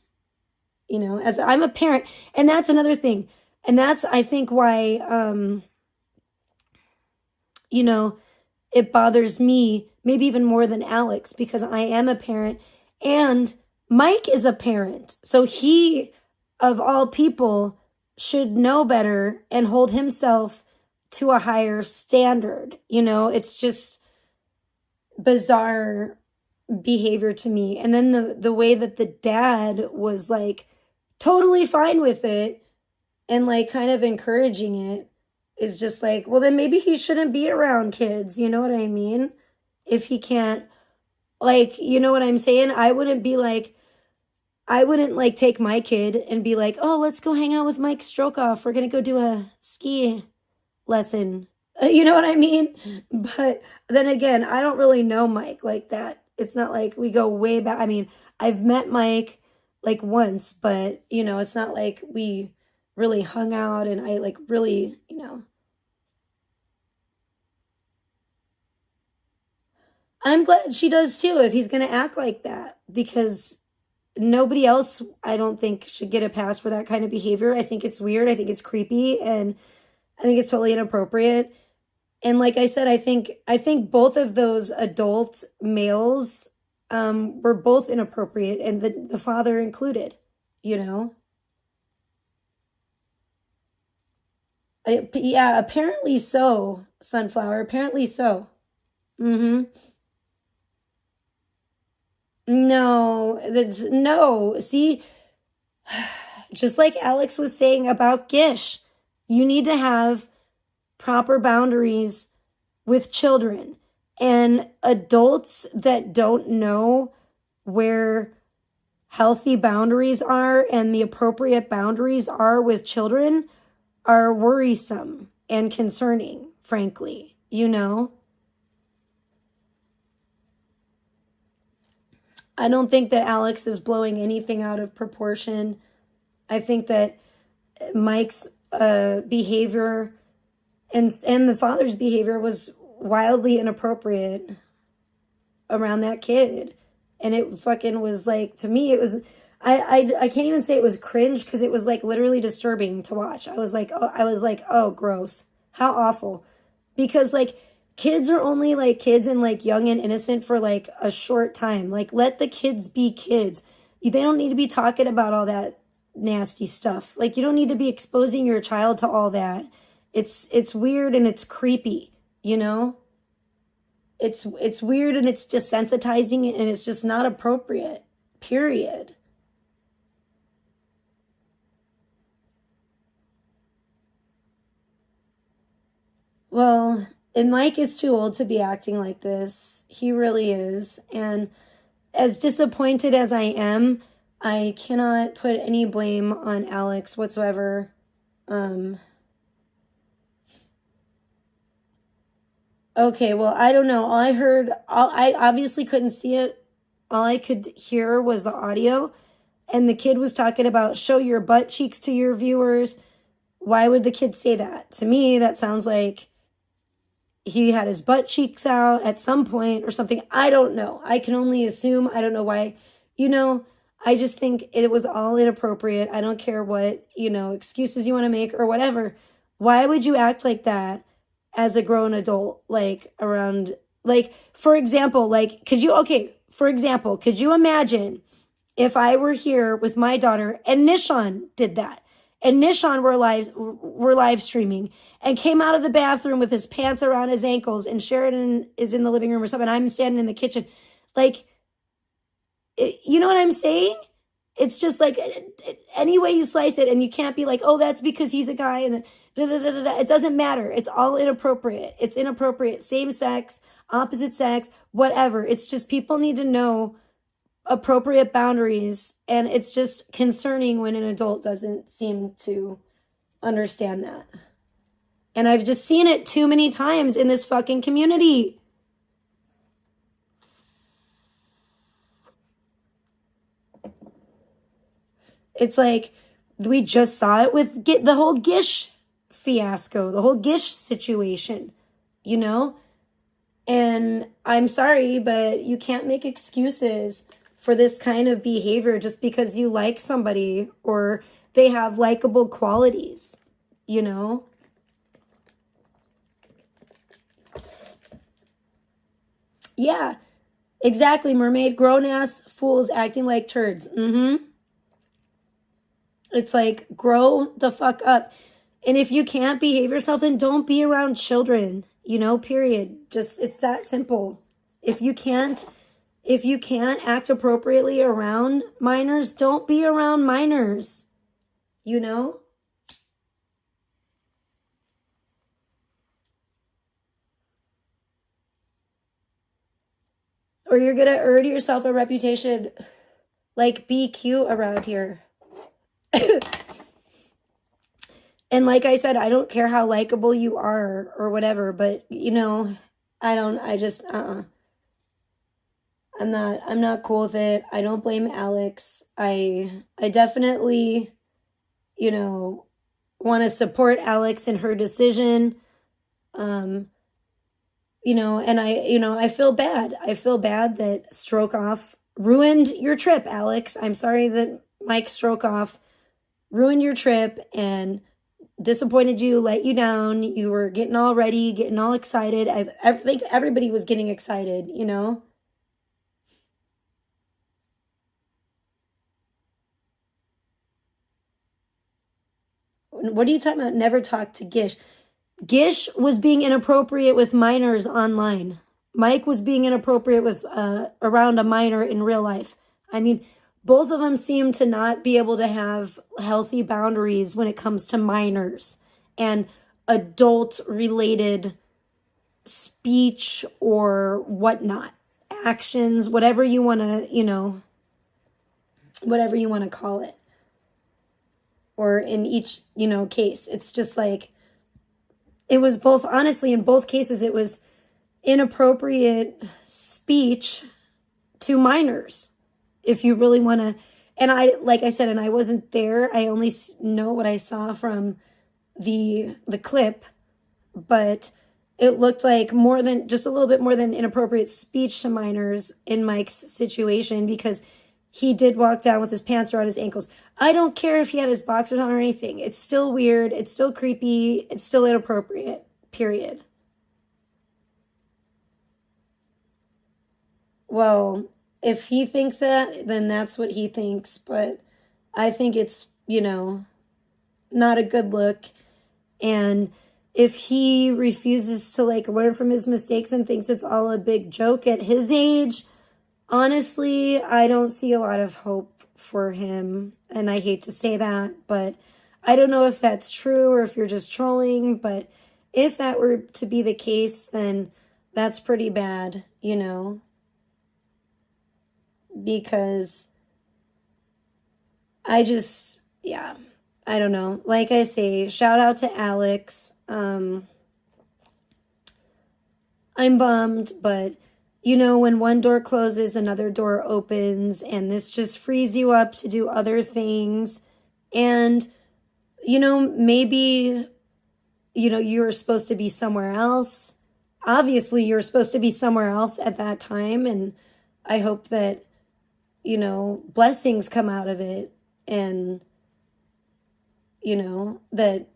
You know, as I'm a parent, and that's another thing. And that's, I think, why, you know, it bothers me maybe even more than Alex, because I am a parent and Mike is a parent. So he, of all people, should know better and hold himself to a higher standard. You know, it's just bizarre behavior to me. And then the way that the dad was like totally fine with it and like kind of encouraging it is just like, well, then maybe he shouldn't be around kids. You know what I mean? If he can't, like, you know what I'm saying? I wouldn't like take my kid and be like, oh, let's go hang out with Mike Strokoff. We're going to go do a ski lesson. You know what I mean? But then again, I don't really know Mike like that. It's not like we go way back. I mean, I've met Mike like once, but, you know, it's not like we really hung out and I like really, you know. I'm glad she does too, if he's going to act like that, because nobody else, I don't think, should get a pass for that kind of behavior. I think it's weird. I think it's creepy, and I think it's totally inappropriate. And like I said, I think both of those adult males were both inappropriate, and the father included, you know? Yeah, apparently so, Sunflower. Apparently so. Mm-hmm. No. See, just like Alex was saying about Gish, you need to have proper boundaries with children. And adults that don't know where healthy boundaries are and the appropriate boundaries are with children are worrisome and concerning, frankly, you know? I don't think that Alex is blowing anything out of proportion. I think that Mike's behavior and the father's behavior was wildly inappropriate around that kid. And it fucking was like, to me, it was, I can't even say it was cringe, because it was like literally disturbing to watch. I was like, oh, gross. How awful. Because like, kids are only like kids and like young and innocent for like a short time. Like, let the kids be kids. They don't need to be talking about all that nasty stuff. Like, you don't need to be exposing your child to all that It's weird and it's creepy, you know? It's weird and it's desensitizing and it's just not appropriate. Period. Well, and Mike is too old to be acting like this. He really is. And as disappointed as I am, I cannot put any blame on Alex whatsoever. Okay, well, I don't know. I obviously couldn't see it. All I could hear was the audio. And the kid was talking about show your butt cheeks to your viewers. Why would the kid say that? To me, that sounds like he had his butt cheeks out at some point or something. I don't know. I can only assume. I don't know why. I just think it was all inappropriate. I don't care what, excuses you want to make or whatever. Why would you act like that as a grown adult? For example, could you imagine if I were here with my daughter and Nishan did that? And Nishan were live streaming and came out of the bathroom with his pants around his ankles and Sheridan is in the living room or something. I'm standing in the kitchen. You know what I'm saying? It's just like any way you slice it and you can't be like, oh, that's because he's a guy and it doesn't matter. It's all inappropriate. It's inappropriate. Same sex, opposite sex, whatever. It's just people need to know appropriate boundaries, and it's just concerning when an adult doesn't seem to understand that. And I've just seen it too many times in this fucking community. It's like we just saw it with the whole Gish fiasco, the whole Gish situation, And I'm sorry, but you can't make excuses for this kind of behavior just because you like somebody or they have likable qualities, Yeah, exactly, mermaid. Grown-ass fools acting like turds. It's like, grow the fuck up. And if you can't behave yourself, then don't be around children, period. Just, it's that simple. If you can't act appropriately around minors, don't be around minors, Or you're going to earn yourself a reputation like be cute around here. And like I said, I don't care how likable you are or whatever, but I'm not cool with it. I don't blame Alex. I definitely, want to support Alex in her decision. And I feel bad. I feel bad that Stroke Off ruined your trip, Alex. I'm sorry that Mike Stroke Off ruined your trip and disappointed you, let you down. You were getting all ready, getting all excited. I think everybody was getting excited, What are you talking about? Never talk to Gish. Gish was being inappropriate with minors online. Mike was being inappropriate with around a minor in real life. I mean, both of them seem to not be able to have healthy boundaries when it comes to minors and adult-related speech or whatnot, actions, whatever you want to, whatever you want to call it. Or in each, case, it's just like, it was both, honestly, in both cases, it was inappropriate speech to minors. If you really want to, and like I said, and I wasn't there. I only know what I saw from the clip, but it looked like just a little bit more than inappropriate speech to minors in Mike's situation, because he did walk down with his pants around his ankles. I don't care if he had his boxers on or anything. It's still weird. It's still creepy. It's still inappropriate, period. Well, if he thinks that, then that's what he thinks. But I think it's, not a good look. And if he refuses to like learn from his mistakes and thinks it's all a big joke at his age, honestly, I don't see a lot of hope for him. And I hate to say that, but I don't know if that's true or if you're just trolling. But if that were to be the case, then that's pretty bad, you know, because I just, yeah, I don't know. Like I say, shout out to Alex. I'm bummed, but you know, when one door closes, another door opens, and this just frees you up to do other things. And, you know, maybe, you know, you were supposed to be somewhere else. Obviously, you're supposed to be somewhere else at that time. And I hope that, you know, blessings come out of it. And, you know, that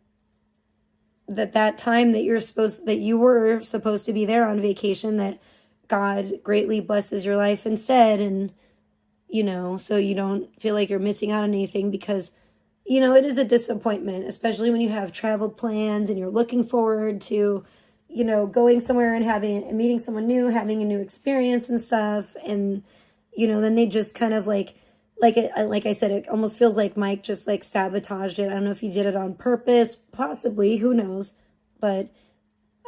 time that you were supposed to be there on vacation, that God greatly blesses your life instead. And, you know, so you don't feel like you're missing out on anything, because, you know, it is a disappointment, especially when you have travel plans and you're looking forward to, you know, going somewhere and meeting someone new, having a new experience and stuff. And, you know, then they just kind of like I said, it almost feels like Mike just like sabotaged it. I don't know if he did it on purpose, possibly, who knows, but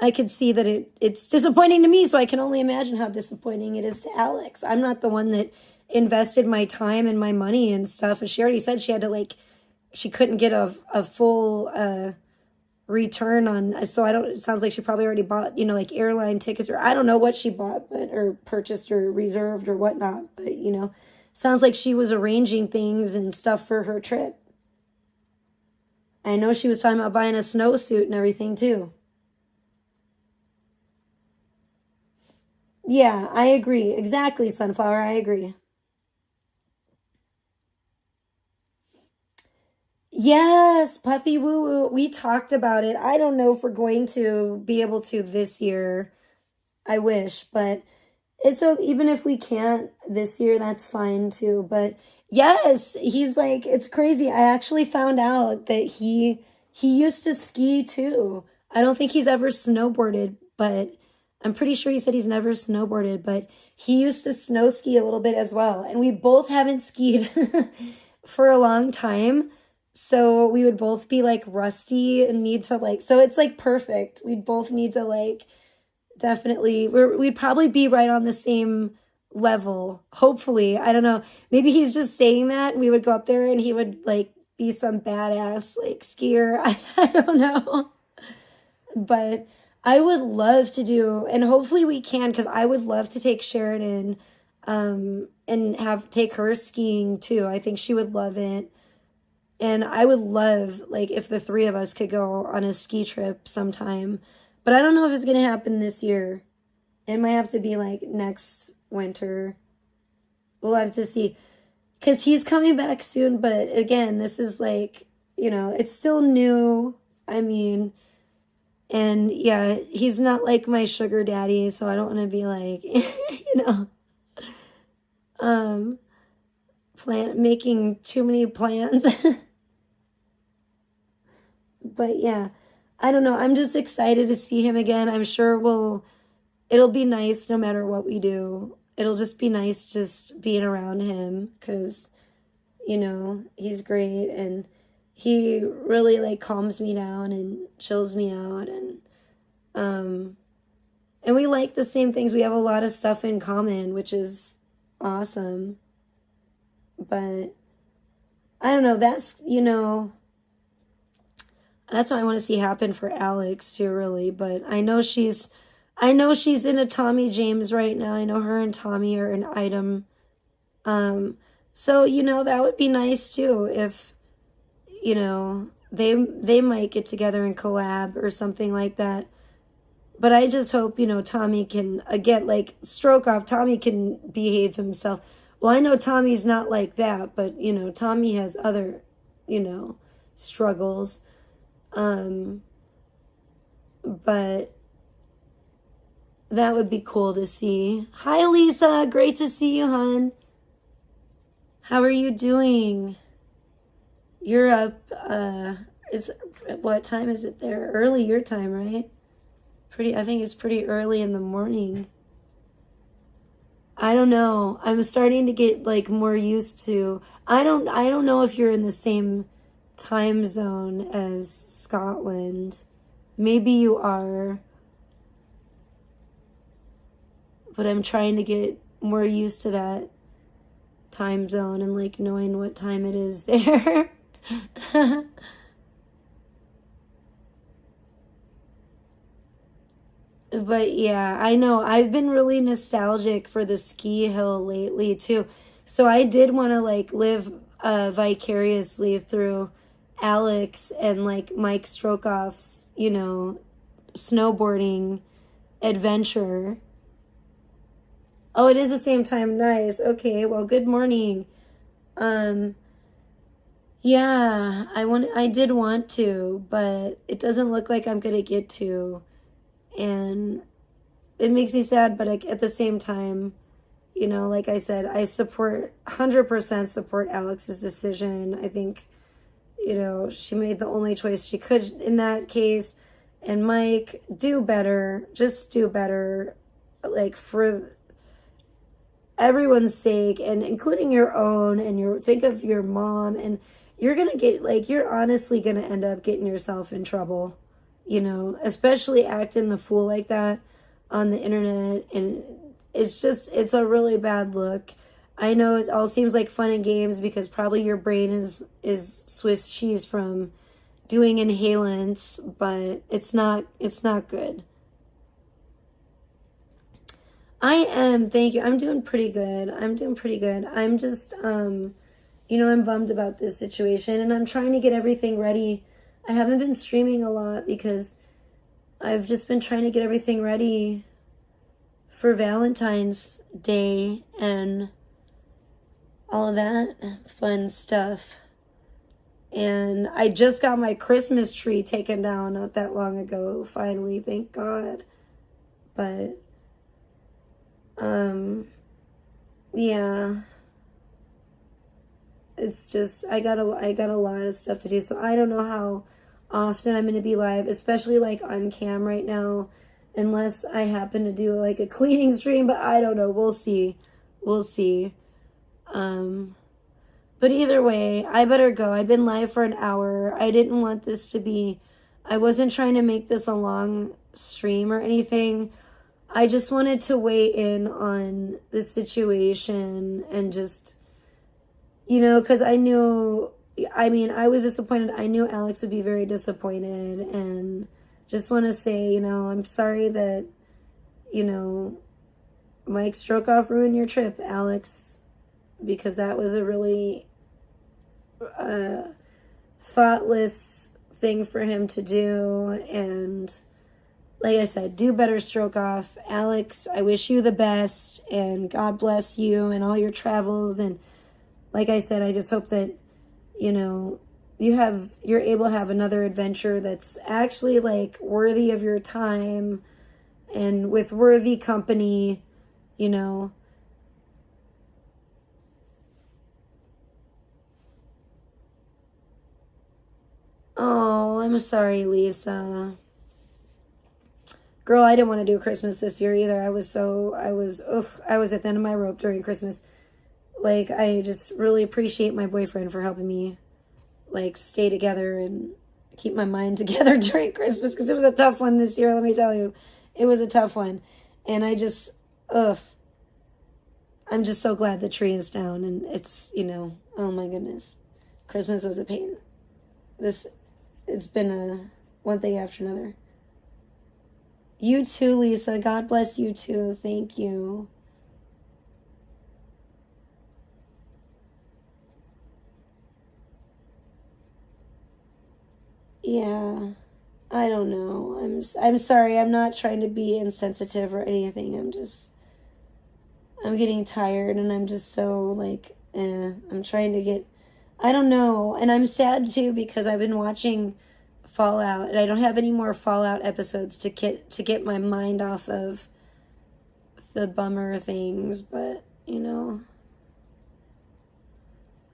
I could see that it's disappointing to me, so I can only imagine how disappointing it is to Alex. I'm not the one that invested my time and my money and stuff. And she already said she had to she couldn't get a full return on, so it sounds like she probably already bought, you know, like airline tickets, or I don't know what she bought, or purchased or reserved or whatnot. But, you know, sounds like she was arranging things and stuff for her trip. I know she was talking about buying a snowsuit and everything too. Yeah, I agree. Exactly, Sunflower. I agree. Yes, Puffy Woo Woo. We talked about it. I don't know if we're going to be able to this year. I wish, but it's even if we can't this year, that's fine too. But yes, he's like, it's crazy. I actually found out that he used to ski too. I don't think he's ever snowboarded, but I'm pretty sure he said he's never snowboarded, but he used to snow ski a little bit as well. And we both haven't skied for a long time. So we would both be like rusty and need to so it's like perfect. We'd both need to definitely, we'd probably be right on the same level. Hopefully. I don't know. Maybe he's just saying that and we would go up there and he would be some badass skier. I don't know. But I would love to do, and hopefully we can, because I would love to take Sheridan and take her skiing too. I think she would love it. And I would love, if the three of us could go on a ski trip sometime. But I don't know if it's going to happen this year. It might have to be, next winter. We'll have to see. Because he's coming back soon, but again, this is, it's still new. I mean, and, yeah, he's not, my sugar daddy, so I don't want to be, making too many plans. But yeah, I don't know. I'm just excited to see him again. I'm sure it'll be nice no matter what we do. It'll just be nice just being around him because, he's great and he really calms me down and chills me out and we like the same things. We have a lot of stuff in common, which is awesome. But I don't know, that's what I want to see happen for Alex too, really. But I know she's into Tommy James right now. I know her and Tommy are an item. So, that would be nice too if, they might get together and collab or something like that. But I just hope, Tommy can, again, stroke off, Tommy can behave himself. Well, I know Tommy's not like that, but, Tommy has other, struggles. But that would be cool to see. Hi, Lisa. Great to see you, hon. How are you doing? You're up, it's What time is it there? Early your time, right? I think it's pretty early in the morning. I don't know. I'm starting to get like more used to. I don't know if you're in the same time zone as Scotland. Maybe you are. But I'm trying to get more used to that time zone and like knowing what time it is there. But yeah, I know. I've been really nostalgic for the ski hill lately too. So I did want to like live vicariously through Alex and like Mike Strokoff's, snowboarding adventure. Oh, it is the same time. Nice. Okay, well, good morning. Yeah, I did want to, but it doesn't look like I'm going to get to. And it makes me sad, but at the same time, like I said, I 100% support Alex's decision. I think, she made the only choice she could in that case. And Mike, do better. Just do better, like, for everyone's sake, and including your own, and think of your mom, and you're honestly gonna end up getting yourself in trouble. Especially acting the fool like that on the internet. And it's a really bad look. I know it all seems like fun and games because probably your brain is Swiss cheese from doing inhalants, but it's not good. Thank you. I'm doing pretty good. I'm just, I'm bummed about this situation, and I'm trying to get everything ready. I haven't been streaming a lot because I've just been trying to get everything ready for Valentine's Day and all of that fun stuff. And I just got my Christmas tree taken down not that long ago, finally, thank God. But, yeah. It's just, I got a lot of stuff to do, so I don't know how often I'm going to be live, especially like on cam right now, unless I happen to do like a cleaning stream, but I don't know. We'll see. But either way, I better go. I've been live for an hour. I didn't want this to be, I wasn't trying to make this a long stream or anything. I just wanted to weigh in on the situation and just, because I was disappointed. I knew Alex would be very disappointed, and just want to say, I'm sorry that, Mike Strokoff ruined your trip, Alex, because that was a really thoughtless thing for him to do. And like I said, do better, Strokoff. Alex, I wish you the best, and God bless you and all your travels. And like I said, I just hope that, you're able to have another adventure that's actually like worthy of your time and with worthy company, Oh, I'm sorry, Lisa. Girl, I didn't want to do Christmas this year either. I was at the end of my rope during Christmas. Like, I just really appreciate my boyfriend for helping me, like, stay together and keep my mind together during Christmas, because it was a tough one this year, let me tell you. It was a tough one. And I'm just so glad the tree is down, and it's, oh my goodness. Christmas was a pain. It's been one thing after another. You too, Lisa. God bless you too. Thank you. Yeah, I don't know. I'm sorry. I'm not trying to be insensitive or anything. I'm getting tired, and I'm just so like, I'm trying to get, I don't know. And I'm sad too because I've been watching Fallout, and I don't have any more Fallout episodes to get my mind off of the bummer things, but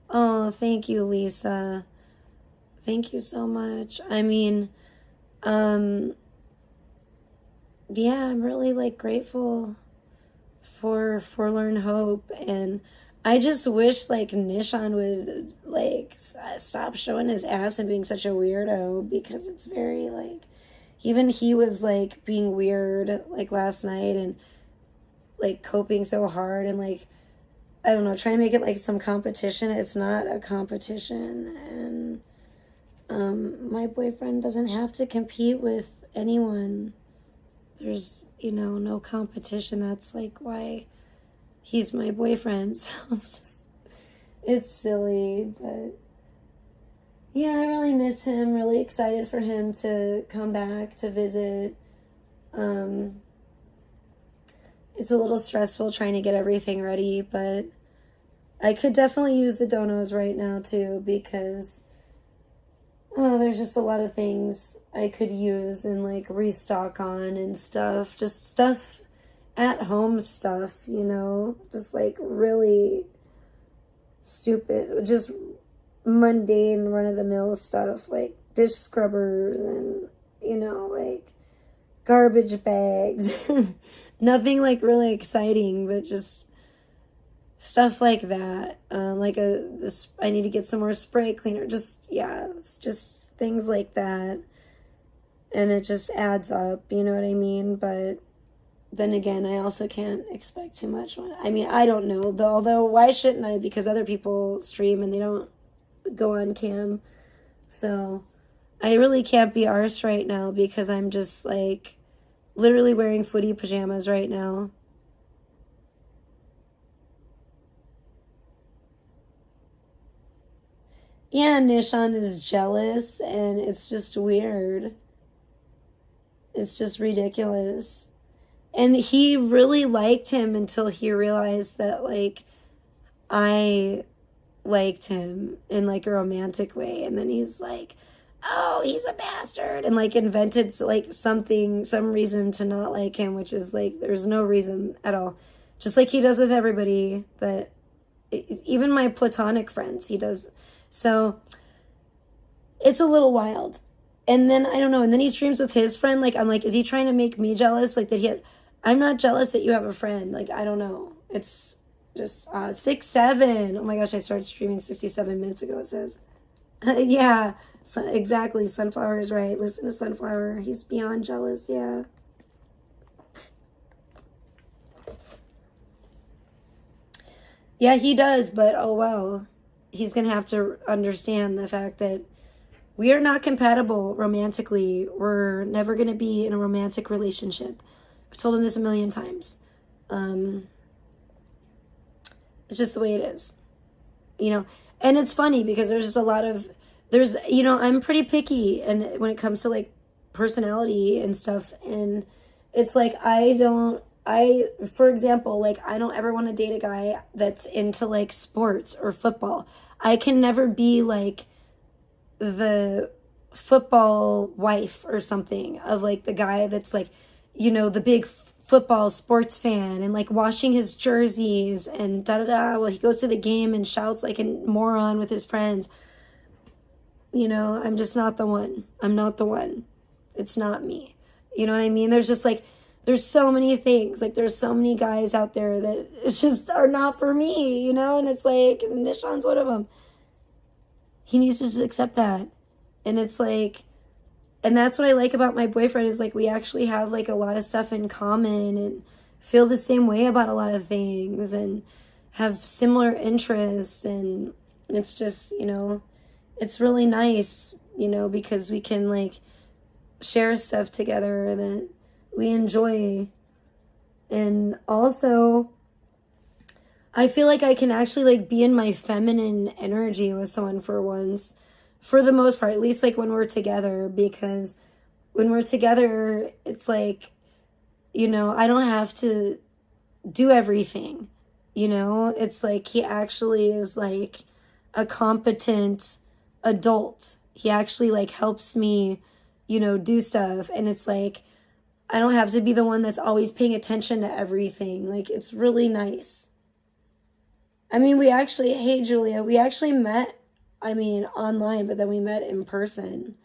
Oh, thank you, Lisa. Thank you so much. I mean, yeah, I'm really like grateful for Forlorn Hope, and I just wish like Nishan would like stop showing his ass and being such a weirdo, because it's very like, even he was like being weird like last night and like coping so hard and like, I don't know, trying to make it like some competition. It's not a competition, and my boyfriend doesn't have to compete with anyone. There's, you know, no competition. That's like why he's my boyfriend. So I'm just, it's silly, but yeah, I really miss him. Really excited for him to come back to visit. It's a little stressful trying to get everything ready, but I could definitely use the donos right now too, because there's just a lot of things I could use and like restock on and stuff. Just stuff at home stuff, you know, just like really stupid, just mundane run of the mill stuff like dish scrubbers and, you know, like garbage bags. Nothing like really exciting, but just stuff like that. I need to get some more spray cleaner. Just, yeah, it's just things like that. And it just adds up, you know what I mean? But then again, I also can't expect too much. I mean, I don't know, though, although why shouldn't I? Because other people stream and they don't go on cam. So I really can't be arsed right now, because I'm just like literally wearing footy pajamas right now. Yeah, Nishan is jealous, and it's just weird. It's just ridiculous. And he really liked him until he realized that, like, I liked him in, like, a romantic way. And then he's like, oh, he's a bastard. And, like, invented, like, some reason to not like him, which is, like, there's no reason at all. Just like he does with everybody. But even my platonic friends, he does. So it's a little wild. And then, I don't know, and then he streams with his friend. Like, I'm like, is he trying to make me jealous? Like, I'm not jealous that you have a friend. Like, I don't know. It's just 6-7. Oh my gosh, I started streaming 67 minutes ago, it says. Yeah, exactly. Sunflower is right. Listen to Sunflower. He's beyond jealous, yeah. Yeah, he does, but oh well. He's going to have to understand the fact that we are not compatible romantically. We're never going to be in a romantic relationship. I've told him this a million times. It's just the way it is. You know, and it's funny because there's just a lot of, you know, I'm pretty picky, and when it comes to like personality and stuff, and it's like, for example, like, I don't ever want to date a guy that's into like sports or football. I can never be like the football wife or something of like the guy that's like, you know, the big football sports fan and like washing his jerseys and da-da-da. Well, he goes to the game and shouts like a moron with his friends. You know, I'm just not the one. I'm not the one. It's not me. You know what I mean? There's just like, there's so many things. Like, there's so many guys out there that it's just are not for me, you know? And it's like, Nishan's one of them. He needs to just accept that. And it's like, and that's what I like about my boyfriend is like, we actually have like a lot of stuff in common and feel the same way about a lot of things and have similar interests. And it's just, you know, it's really nice, you know, because we can like share stuff together that we enjoy. And also, I feel like I can actually like be in my feminine energy with someone for once, for the most part, at least like when we're together, because when we're together, it's like, you know, I don't have to do everything, you know? It's like he actually is like a competent adult. He actually like helps me, you know, do stuff. And it's like, I don't have to be the one that's always paying attention to everything. Like, it's really nice. I mean, hey Julia, we actually met I mean, online, but then we met in person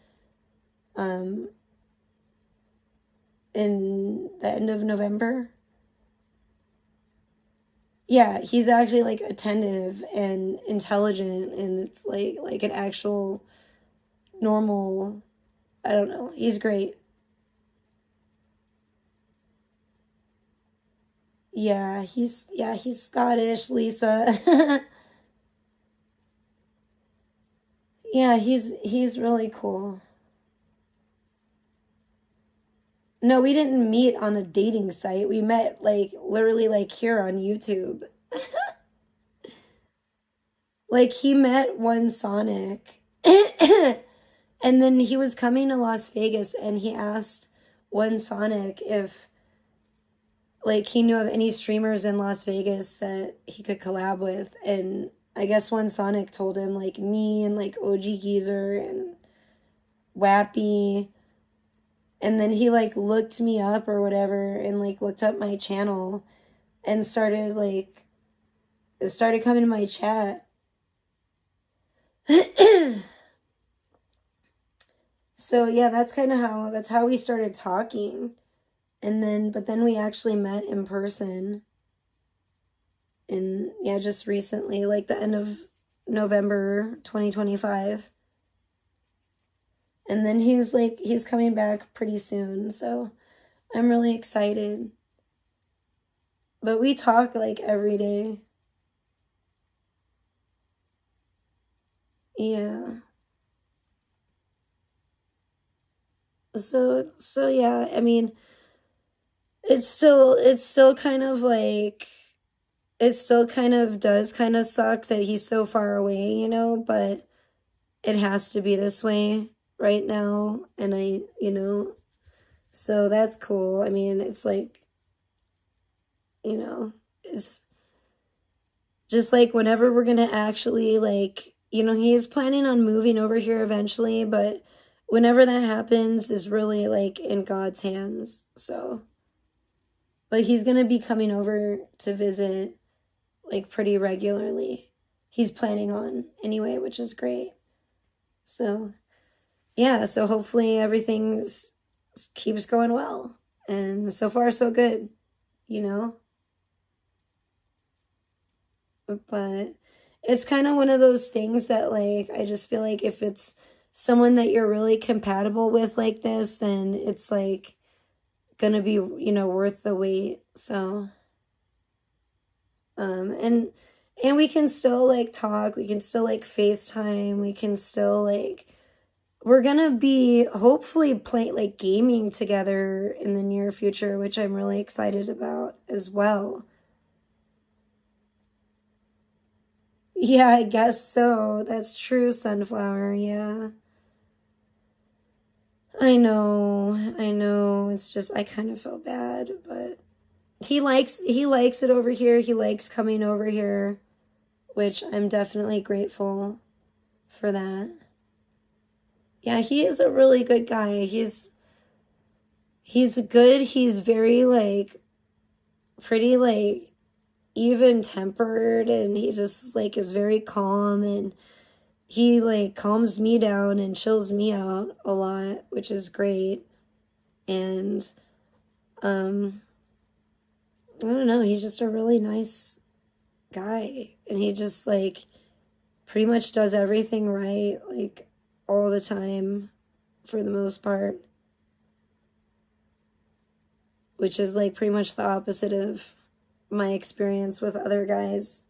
in the end of November. Yeah, he's actually like attentive and intelligent, and it's like an actual normal, I don't know, he's great. Yeah, he's Scottish, Lisa. Yeah, he's really cool. No, we didn't meet on a dating site. We met like literally like here on YouTube. Like he met one Sonic and then he was coming to Las Vegas and he asked one Sonic if like he knew of any streamers in Las Vegas that he could collab with, and I guess one Sonic told him like me and like OG Geezer and Wappy. And then he like looked me up or whatever and like looked up my channel and started coming to my chat. So yeah, that's how we started talking. But then we actually met in person. And yeah, just recently, like the end of November 2025. And then he's coming back pretty soon, so I'm really excited. But we talk like every day. Yeah. So yeah, I mean, it's still kind of like, it still kind of does kind of suck that he's so far away, you know, but it has to be this way right now, and so that's cool. I mean, it's like, it's just like whenever we're gonna actually like, he is planning on moving over here eventually, but whenever that happens is really like in God's hands. So, but he's gonna be coming over to visit like pretty regularly. He's planning on anyway, which is great. So yeah, so hopefully everything keeps going well. And so far, so good, But it's kind of one of those things that, like, I just feel like if it's someone that you're really compatible with like this, then it's, like, gonna be, worth the wait. So, and we can still, like, talk. We can still, like, FaceTime. We can still, like, we're gonna be hopefully playing like gaming together in the near future, which I'm really excited about as well. Yeah, I guess so. That's true, Sunflower. Yeah. I know. It's just I kind of feel bad, but he likes it over here. He likes coming over here, which I'm definitely grateful for that. Yeah, he is a really good guy. He's good. He's very like pretty like even tempered, and he just like is very calm, and he like calms me down and chills me out a lot, which is great. And I don't know, he's just a really nice guy, and he just like pretty much does everything right, like all the time for the most part, which is like pretty much the opposite of my experience with other guys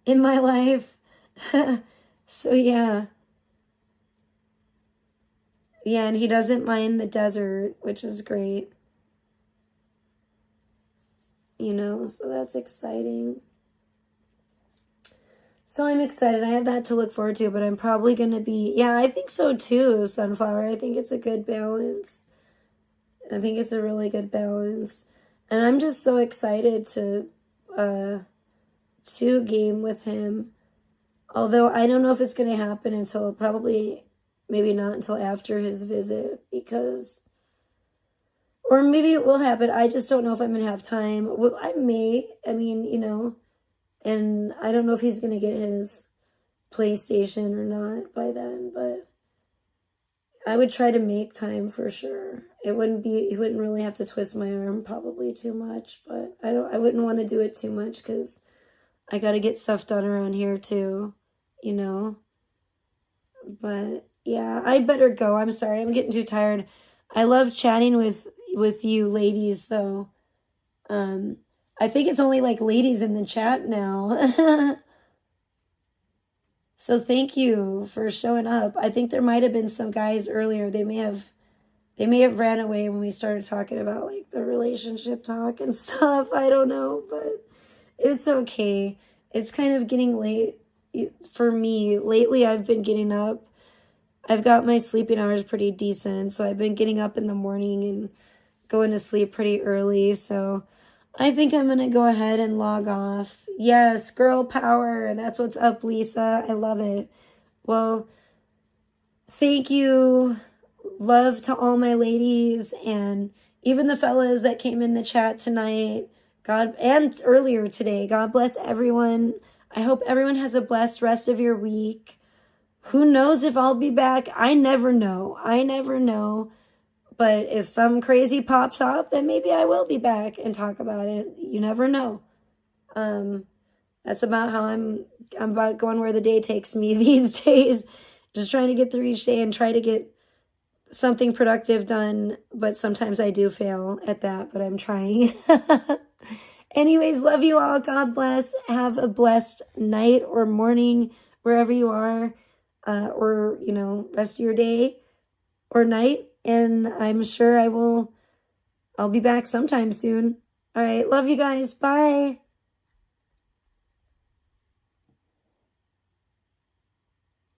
in my life. So yeah, and he doesn't mind the desert, which is great, so that's exciting. So I'm excited. I have that to look forward to, but I'm probably going to be, yeah, I think so too, Sunflower. I think it's a good balance. I think it's a really good balance. And I'm just so excited to game with him. Although I don't know if it's going to happen until probably, maybe not until after his visit, or maybe it will happen. I just don't know if I'm going to have time. Well, I mean, and I don't know if he's going to get his PlayStation or not by then, but I would try to make time for sure. He wouldn't really have to twist my arm probably too much, but I wouldn't want to do it too much because I got to get stuff done around here too, you know. But yeah, I better go. I'm sorry. I'm getting too tired. I love chatting with you ladies though. I think it's only like ladies in the chat now. So thank you for showing up. I think there might have been some guys earlier. They may have ran away when we started talking about like the relationship talk and stuff. I don't know, but it's okay. It's kind of getting late for me. Lately I've been getting up. I've got my sleeping hours pretty decent, so I've been getting up in the morning and going to sleep pretty early, so I think I'm going to go ahead and log off. Yes, girl power. That's what's up, Lisa. I love it. Well, thank you. Love to all my ladies and even the fellas that came in the chat tonight. God, and earlier today. God bless everyone. I hope everyone has a blessed rest of your week. Who knows if I'll be back? I never know. But if some crazy pops off, then maybe I will be back and talk about it. You never know. That's about how I'm about going where the day takes me these days. Just trying to get through each day and try to get something productive done. But sometimes I do fail at that, but I'm trying. Anyways, love you all. God bless. Have a blessed night or morning wherever you are. Or, rest of your day or night. And I'm sure I'll be back sometime soon. All right. Love you guys. Bye.